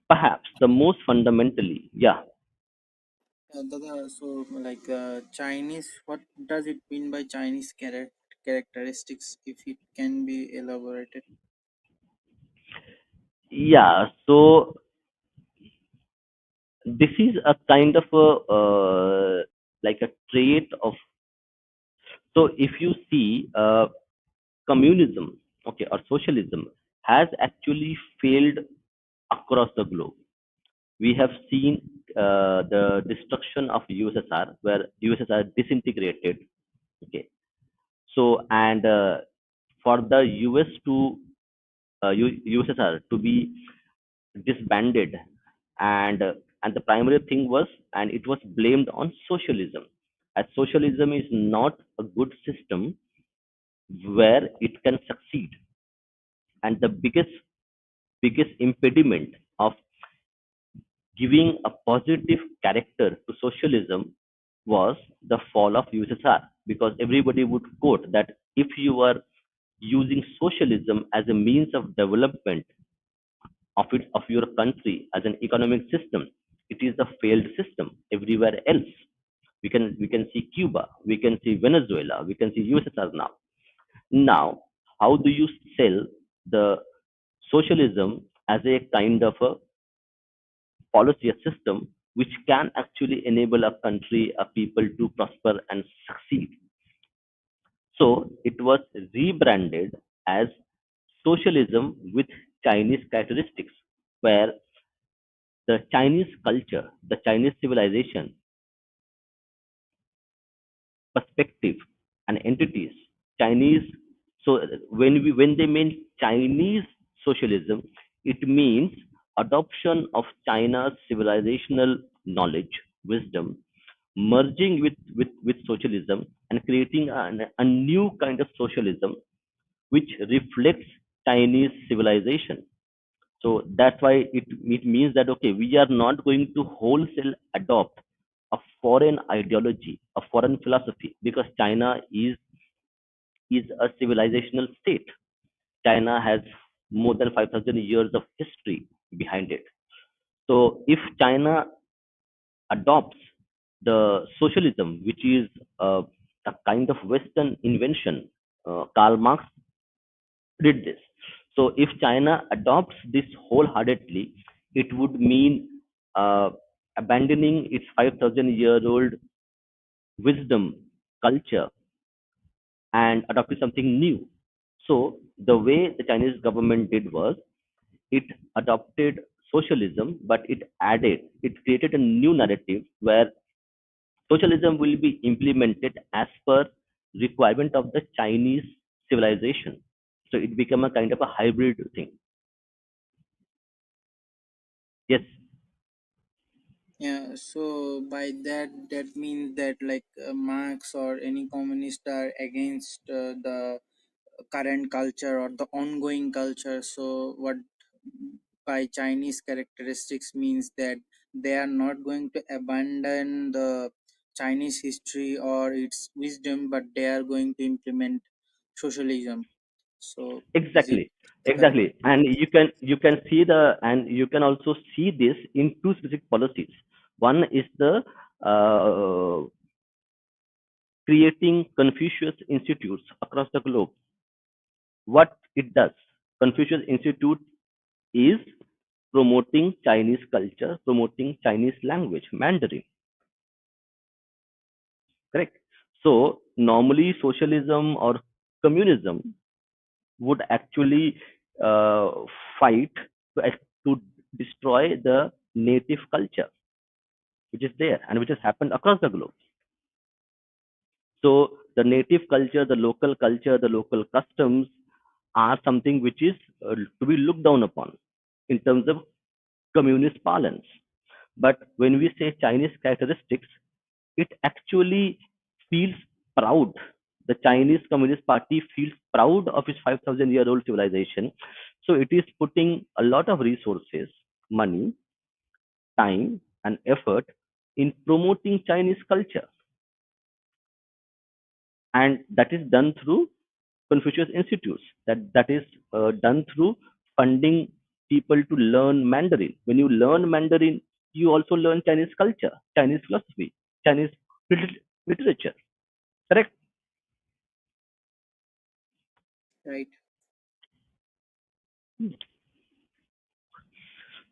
Perhaps the most fundamentally, yeah, So, like Chinese, what does it mean by Chinese characteristics? If it can be elaborated. yeah. So this is a kind of a like a trait of. So if you see communism, okay, or socialism has actually failed across the globe. We have seen the destruction of USSR, where USSR disintegrated. Okay, so and for the US to USSR to be disbanded, and and the primary thing was, and it was blamed on socialism, as socialism is not a good system where it can succeed, and the biggest impediment of giving a positive character to socialism was the fall of USSR, because everybody would quote that if you are using socialism as a means of development of your country as an economic system, it is a failed system everywhere else. We can see Cuba, we can see Venezuela, we can see USSR now. Now, how do you sell the socialism as a kind of a policy, a system which can actually enable a country, a people to prosper and succeed? So it was rebranded as socialism with Chinese characteristics, where the Chinese culture, the Chinese civilization, perspective, and entities, Chinese. So when they mean Chinese socialism, it means adoption of China's civilizational knowledge, wisdom, merging with socialism and creating a new kind of socialism which reflects Chinese civilization. So that's why it means that okay, we are not going to wholesale adopt a foreign ideology, a foreign philosophy, because China is a civilizational state. China has more than 5,000 years of history behind it. So if China adopts the socialism, which is a kind of Western invention, Karl Marx did this. So if China adopts this wholeheartedly, it would mean abandoning its 5,000-year-old wisdom, culture, and adopting something new. So the way the Chinese government did was it adopted socialism, but it created a new narrative where socialism will be implemented as per requirement of the Chinese civilization. So it became a kind of a hybrid thing. Yes, Yeah, so by that, that means that like Marx or any communist are against the current culture or the ongoing culture. So what by Chinese characteristics means that they are not going to abandon the Chinese history or its wisdom, but they are going to implement socialism. So is it exactly, correct? exactly. And you can see the and you can also see this in two specific policies. One is the uh, creating Confucius institutes across the globe. What it does, Confucius Institute is promoting Chinese culture, promoting Chinese language, Mandarin, correct? So normally socialism or communism would actually uh, fight to destroy the native culture which is there and which has happened across the globe. So the native culture, the local customs are something which is to be looked down upon in terms of communist parlance. But when we say Chinese characteristics, it actually feels proud. The Chinese Communist Party feels proud of its 5,000-year-old civilization. So it is putting a lot of resources, money, time, and effort in promoting Chinese culture. And that is done through Confucius Institutes. That is done through funding people to learn Mandarin. When you learn Mandarin, you also learn Chinese culture, Chinese philosophy, Chinese literature. Correct. Right.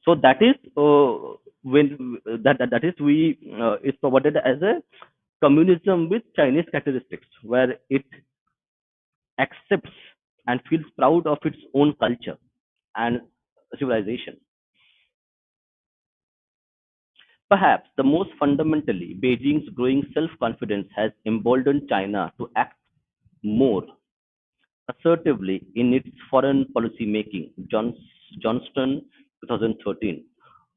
So that is when that is we is provided as a communism with Chinese characteristics, where it accepts and feels proud of its own culture and civilization. Perhaps the most fundamentally, Beijing's growing self-confidence has emboldened China to act more assertively in its foreign policy making. Johnston, 2013.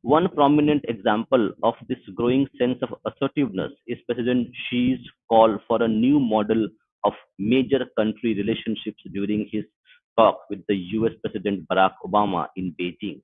One prominent example of this growing sense of assertiveness is President Xi's call for a new model of major country relationships during his talk with the US President Barack Obama in Beijing.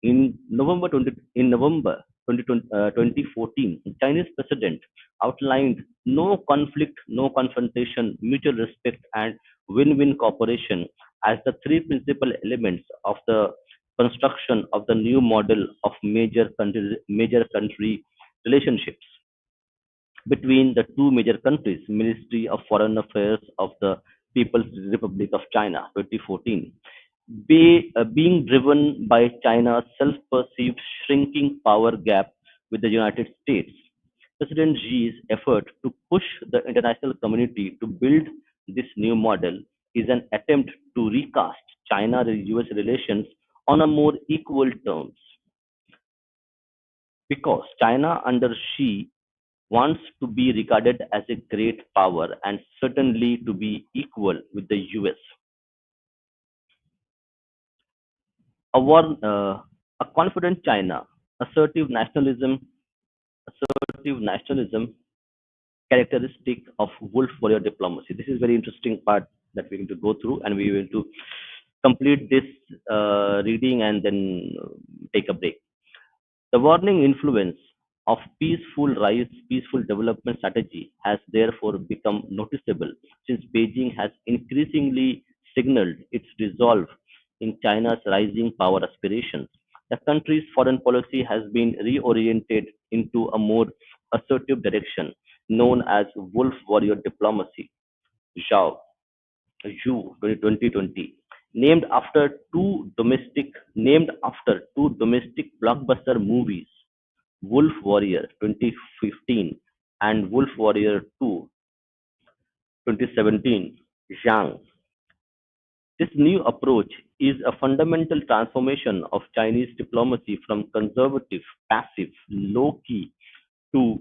In November 2014, the Chinese president outlined no conflict, no confrontation, mutual respect, and win-win cooperation as the three principal elements of the construction of the new model of major country relationships between the two major countries, Ministry of Foreign Affairs of the People's Republic of China, 2014, being driven by China's self-perceived shrinking power gap with the United States. President Xi's effort to push the international community to build this new model is an attempt to recast China-US relations on a more equal terms because China under Xi wants to be regarded as a great power and certainly to be equal with the US. A confident China, assertive nationalism, assertive nationalism characteristic of wolf warrior diplomacy. This is very interesting part that we're going to go through, and we will to complete this reading and then take a break. The warning influence of peaceful development strategy has therefore become noticeable since Beijing has increasingly signaled its resolve in China's rising power aspirations. The country's foreign policy has been reoriented into a more assertive direction known as wolf warrior diplomacy. Zhao, Zhu 2020, named after two domestic blockbuster movies, Wolf Warrior 2015 and Wolf Warrior 2 2017. Zhang. This new approach is a fundamental transformation of Chinese diplomacy from conservative, passive, low key to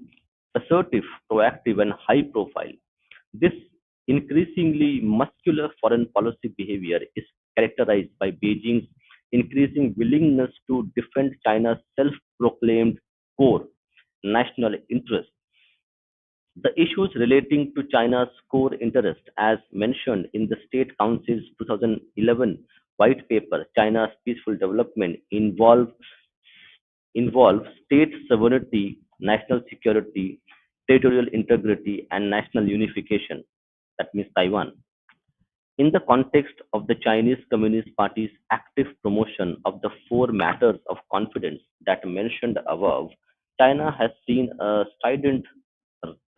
assertive, proactive, and high profile. This increasingly muscular foreign policy behavior is characterized by Beijing's increasing willingness to defend China's self proclaimed core national interest. The issues relating to China's core interest, as mentioned in the State Council's 2011 white paper, China's Peaceful Development, involve state sovereignty, national security, territorial integrity, and national unification. That means Taiwan. In the context of the Chinese Communist Party's active promotion of the four matters of confidence that mentioned above, China has seen a strident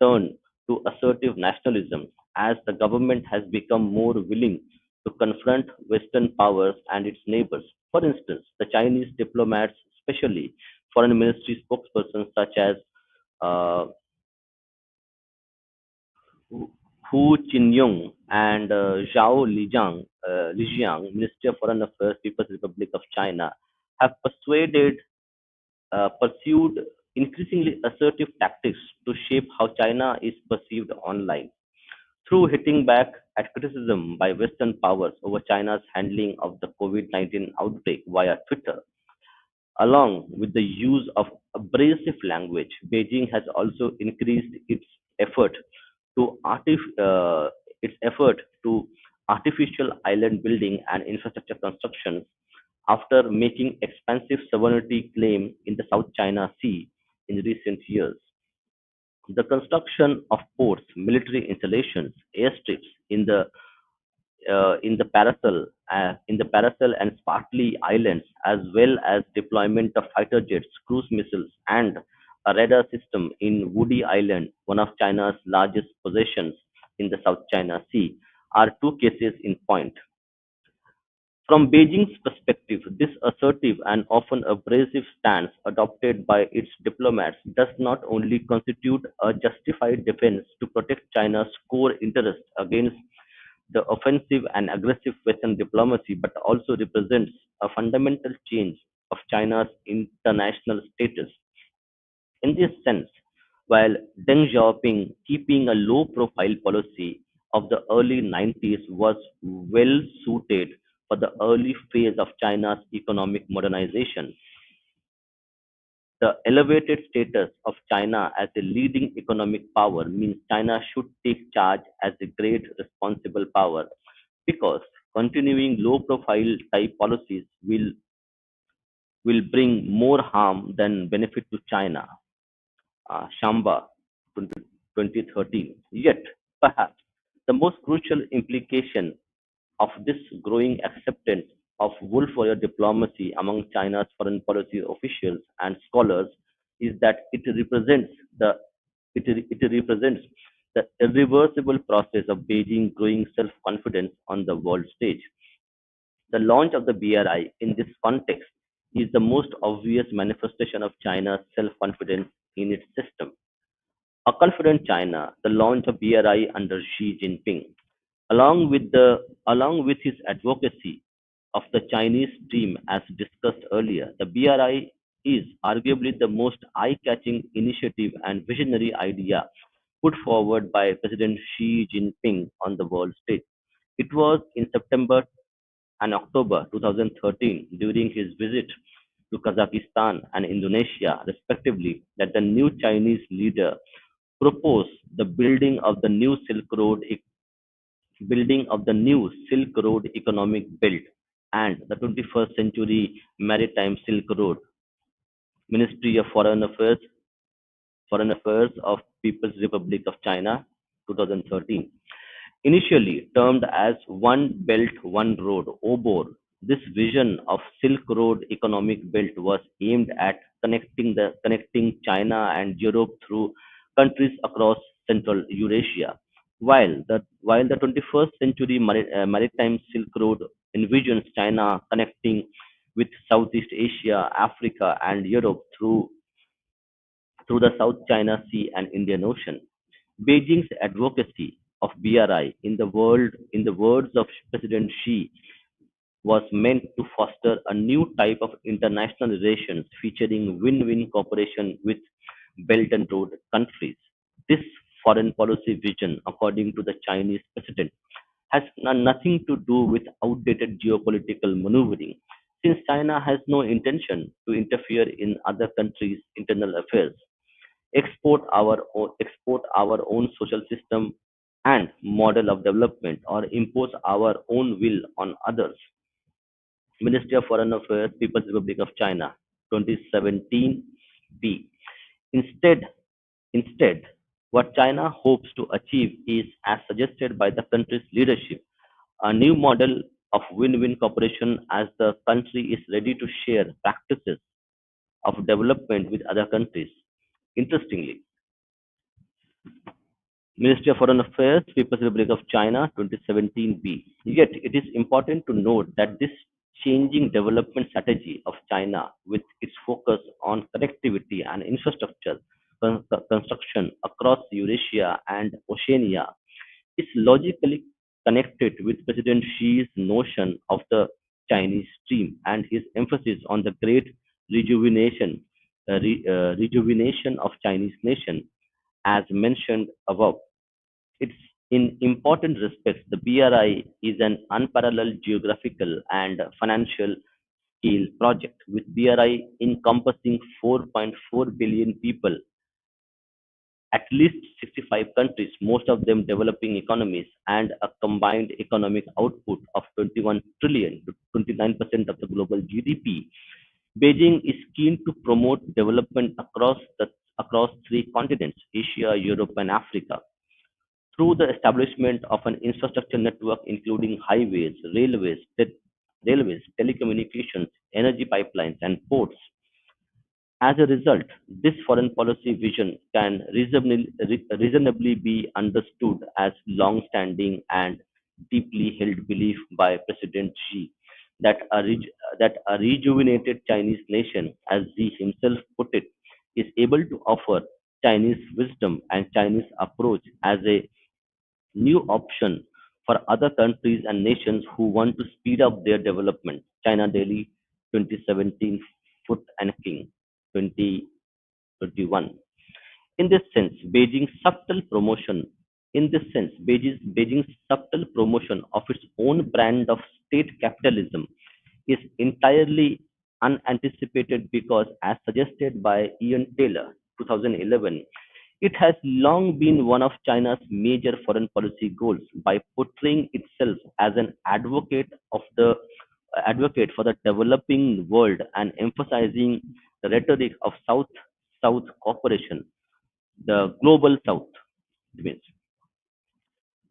turn to assertive nationalism as the government has become more willing to confront Western powers and its neighbors. For instance, the Chinese diplomats, especially foreign ministry spokespersons such as uh, Hu Jinyong and Lijiang, Minister of Foreign Affairs, People's Republic of China, have pursued increasingly assertive tactics to shape how China is perceived online. Through hitting back at criticism by Western powers over China's handling of the COVID-19 outbreak via Twitter, along with the use of abrasive language, Beijing has also increased effort to its effort to artificial island building and infrastructure construction after making expansive sovereignty claim in the South China Sea in recent years. The construction of ports, military installations, airstrips in the Paracel and Spratly Islands, as well as deployment of fighter jets, cruise missiles, and a radar system in Woody Island, one of China's largest possessions in the South China Sea, are two cases in point. From Beijing's perspective, this assertive and often abrasive stance adopted by its diplomats does not only constitute a justified defense to protect China's core interests against the offensive and aggressive Western diplomacy, but also represents a fundamental change of China's international status. In this sense, while Deng Xiaoping keeping a low profile policy of the early 90s was well suited for the early phase of China's economic modernization, the elevated status of China as a leading economic power means China should take charge as a great responsible power because continuing low profile type policies will bring more harm than benefit to China. Shamba 2013. Yet, perhaps the most crucial implication of this growing acceptance of wolf warrior diplomacy among China's foreign policy officials and scholars is that the it represents the irreversible process of Beijing growing self-confidence on the world stage. The launch of the BRI in this context is the most obvious manifestation of China's self-confidence in its system. A confident China, the launch of BRI under Xi Jinping, along with his advocacy of the Chinese dream as discussed earlier, the BRI is arguably the most eye-catching initiative and visionary idea put forward by President Xi Jinping on the world stage. It was in September and October 2013 during his visit to Kazakhstan and Indonesia, respectively, that the new Chinese leader proposed the building of the new Silk Road economic belt and the 21st century maritime Silk Road. Ministry of Foreign Affairs of People's Republic of China, 2013. Initially termed as One Belt, One Road, OBOR, this vision of Silk Road economic belt was aimed at connecting China and Europe through countries across Central Eurasia. While the 21st century maritime Silk Road envisions China connecting with Southeast Asia, Africa, and Europe through the South China Sea and Indian Ocean. Beijing's advocacy of BRI, in the words of President Xi, was meant to foster a new type of international relations featuring win-win cooperation with Belt and Road countries. This foreign policy vision, according to the Chinese president, has nothing to do with outdated geopolitical maneuvering, since China has no intention to interfere in other countries' internal affairs, export our own social system and model of development, or impose our own will on others. Ministry of Foreign Affairs, People's Republic of China, 2017 B. Instead, Instead, what China hopes to achieve is, as suggested by the country's leadership, a new model of win-win cooperation as the country is ready to share practices of development with other countries. Interestingly, Ministry of Foreign Affairs, People's Republic of China, 2017b. Yet, it is important to note that this changing development strategy of China, with its focus on connectivity and infrastructure construction across Eurasia and Oceania, is logically connected with President Xi's notion of the Chinese Stream and his emphasis on the great rejuvenation of Chinese nation, as mentioned above. It's in important respects, the BRI is an unparalleled geographical and financial scale project, with BRI encompassing 4.4 billion people, at least 65 countries, most of them developing economies, and a combined economic output of 21 trillion to 29% of the global GDP. Beijing is keen to promote development across three continents, Asia, Europe, and Africa, through the establishment of an infrastructure network including highways, telecommunications, energy pipelines, and ports. As a result, this foreign policy vision can reasonably be understood as long-standing and deeply held belief by President Xi that a rejuvenated Chinese nation, as Xi himself put it, is able to offer Chinese wisdom and Chinese approach as a new option for other countries and nations who want to speed up their development. China Daily 2017, Foot and King 2021. In this sense, Beijing's subtle promotion of its own brand of state capitalism is entirely unanticipated because, as suggested by Ian Taylor, 2011, it has long been one of China's major foreign policy goals by portraying itself as an advocate for the developing world and emphasizing the rhetoric of South cooperation, the global South. It means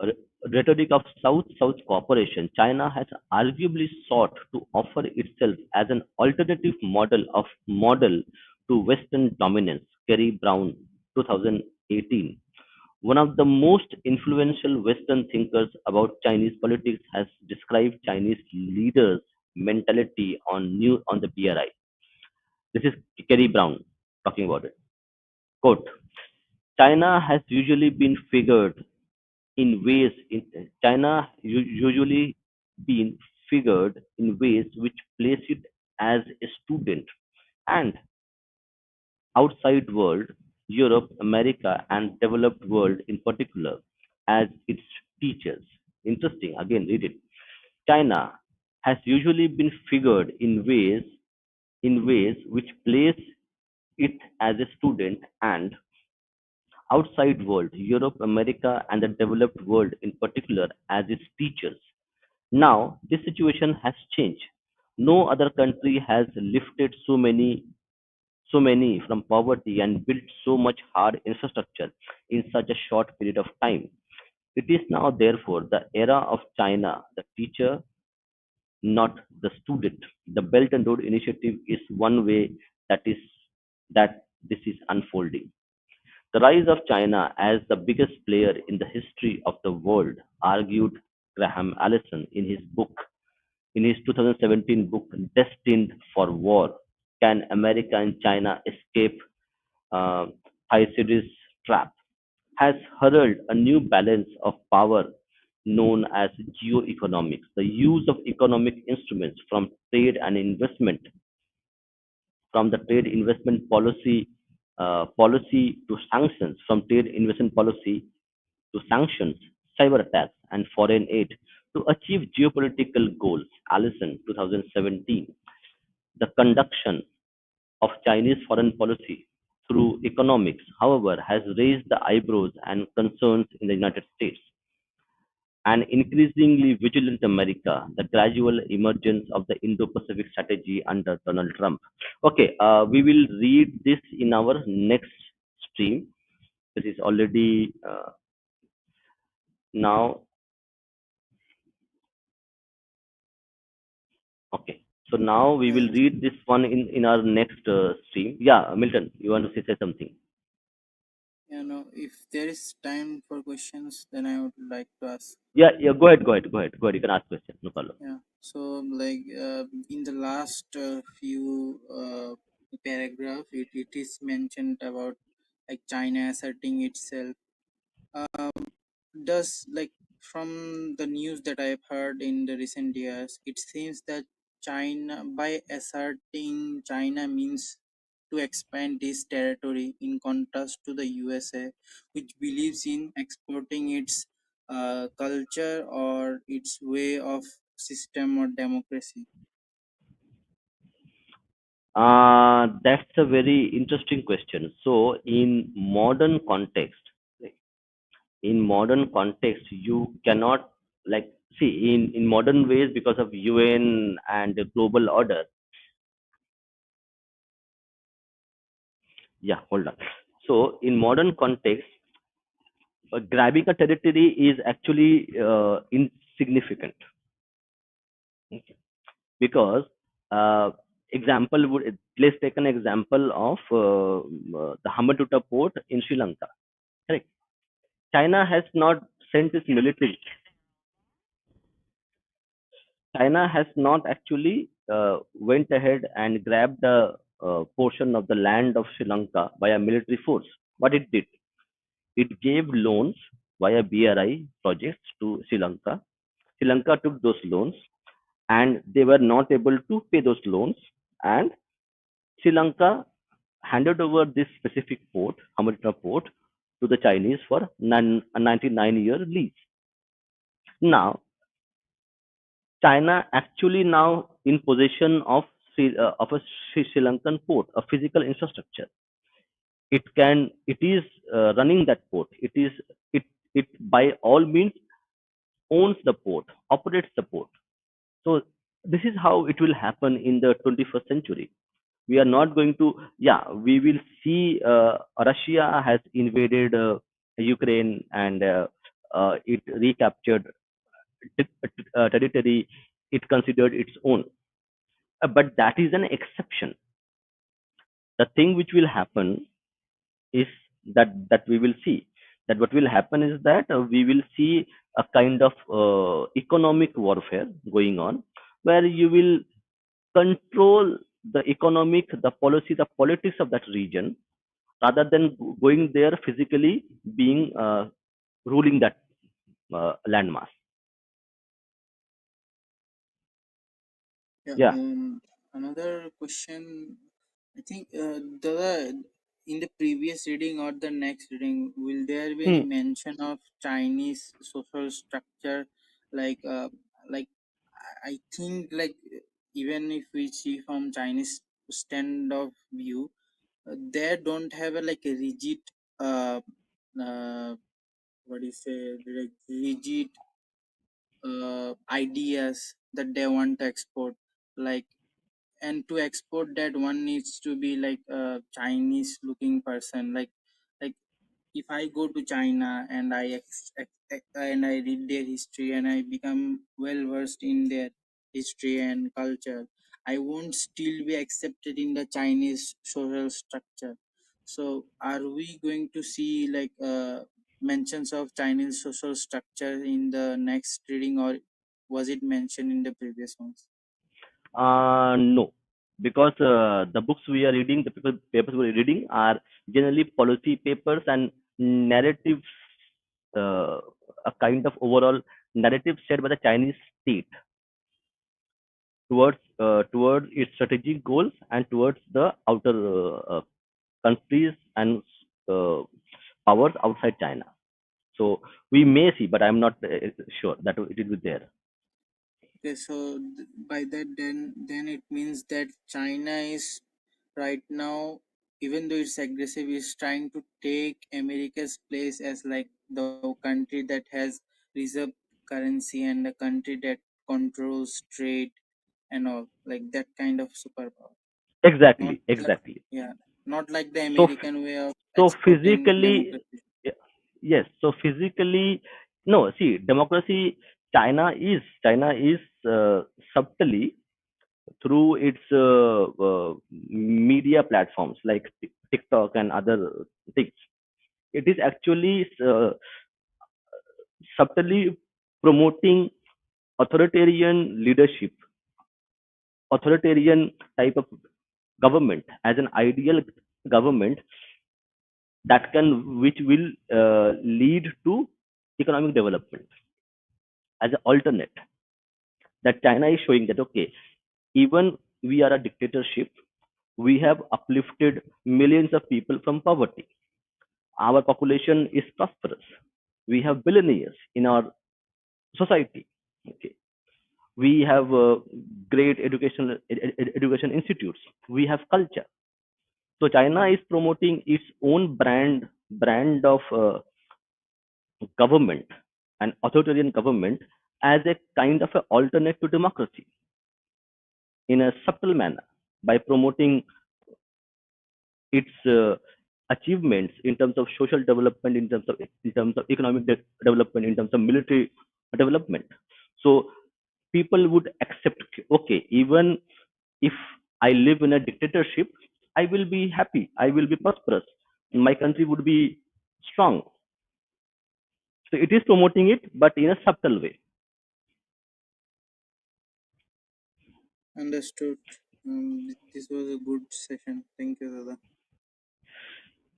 re- rhetoric of South cooperation. China has arguably sought to offer itself as an alternative model to Western dominance. Kerry Brown, 2018. One of the most influential Western thinkers about Chinese politics has described Chinese leaders' mentality on the BRI. This is Kerry Brown talking about it. Quote: China has usually been figured in ways in usually been figured in ways which place it as a student and outside world, Europe, America, and developed world in particular, as its teachers. Interesting. Again, read it. China has usually been figured in ways which place it as a student and outside world, Europe, America, and the developed world in particular as its teachers. Now, this situation has changed. No other country has lifted so many from poverty and built so much hard infrastructure in such a short period of time. It is now, therefore, the era of China, the teacher, not the student. The Belt and Road Initiative is one way that is that this is unfolding. The rise of China as the biggest player in the history of the world, argued Graham Allison in his 2017 book Destined for War. Can America and China escape uh, Thucydides' trap? Has heralded a new balance of power known as geoeconomics, the use of economic instruments from the trade investment policy to sanctions, from trade investment policy to sanctions, cyber attacks, and foreign aid to achieve geopolitical goals. Allison, 2017. The conduction of Chinese foreign policy through economics, however, has raised the eyebrows and concerns in the United States. An increasingly vigilant America, the gradual emergence of the Indo-Pacific strategy under Donald Trump. Okay, we will read this in our next stream. This is already now. Okay, so now we will read this one in our next stream. Yeah, Milton, you want to say something? if there is time for questions, then I would like to ask. Yeah, yeah. Go ahead. You can ask question. No problem. Yeah. So, in the last few paragraph, it is mentioned about like China asserting itself. Does like from the news that I've heard in the recent years, it seems that China, by asserting China, means to expand this territory in contrast to the USA, which believes in exporting its culture or its way of system or democracy. That's a very interesting question. So, in modern context, you cannot, like, see, in modern ways, because of UN and the global order. Yeah, hold on. So, in modern context, grabbing a territory is actually insignificant. Okay. Because uh, example would let's take an example of the Hambantota port in Sri Lanka. Correct. China has not sent its military. China has not actually went ahead and grabbed a portion of the land of Sri Lanka by a military force. What it did, it gave loans via BRI projects to Sri Lanka. Sri Lanka took those loans, and they were not able to pay those loans, and Sri Lanka handed over this specific port, Hambantota port, to the Chinese for a 99-year lease. Now, China actually now in possession of of a Sri Lankan port, a physical infrastructure. It is running that port. It it by all means owns the port, operates the port. So this is how it will happen in the 21st century. We are not going to, yeah, we will see Russia has invaded Ukraine, and it recaptured territory it considered its own. But that is an exception. The thing which will happen is that we will see that what will happen is that we will see a kind of economic warfare going on, where you will control the economic, the policy, the politics of that region, rather than going there physically being ruling that landmass. Yeah. Yeah. Another question. I think the in the previous reading or the next reading, will there be any Hmm. mention of Chinese social structure? Like, like I think even if we see from Chinese stand of view, they don't have a like a rigid uh, uh what do you say, like rigid ideas that they want to export, like, and to export that one needs to be like a Chinese looking person, like if I go to China and and I read their history and I become well versed in their history and culture, I won't still be accepted in the Chinese social structure. So are we going to see like mentions of Chinese social structure in the next reading, or was it mentioned in the previous ones? No, because the books we are reading, the papers we are reading are generally policy papers and narratives, uh, a kind of overall narrative set by the Chinese state towards its strategic goals and towards the outer countries and uh, powers outside China. So we may see, but I'm not sure that it will be there. Okay, so by that, then it means that China is right now, even though it's aggressive, is trying to take America's place as like the country that has reserve currency and the country that controls trade and all, like that kind of superpower. Not Exactly, like, exactly. yeah, not like the So American way of so exporting physically, democracy. yes. So physically, no. See, democracy. China is subtly through its media platforms like TikTok and other things. It is actually subtly promoting authoritarian leadership, authoritarian type of government as an ideal government that can, which will lead to economic development as an alternate. That China is showing that okay, even we are a dictatorship, we have uplifted millions of people from poverty. Our population is prosperous. We have billionaires in our society. Okay, we have great education institutes. We have culture. So China is promoting its own brand of government, an authoritarian government, as a kind of an alternate to democracy in a subtle manner by promoting its achievements in terms of social development, in terms of economic development, in terms of military development. So people would accept, okay, even if I live in a dictatorship, I will be happy, I will be prosperous, my country would be strong. So it is promoting it, but in a subtle way. Understood. This was a good session. Thank you, Dada.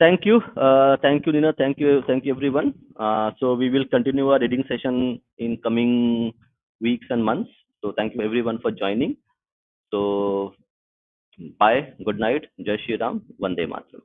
Thank you, Nina. Thank you, everyone. So we will continue our reading session in coming weeks and months. So thank you, everyone, for joining. So bye, good night, Jai Shri Ram, Vande Mataram.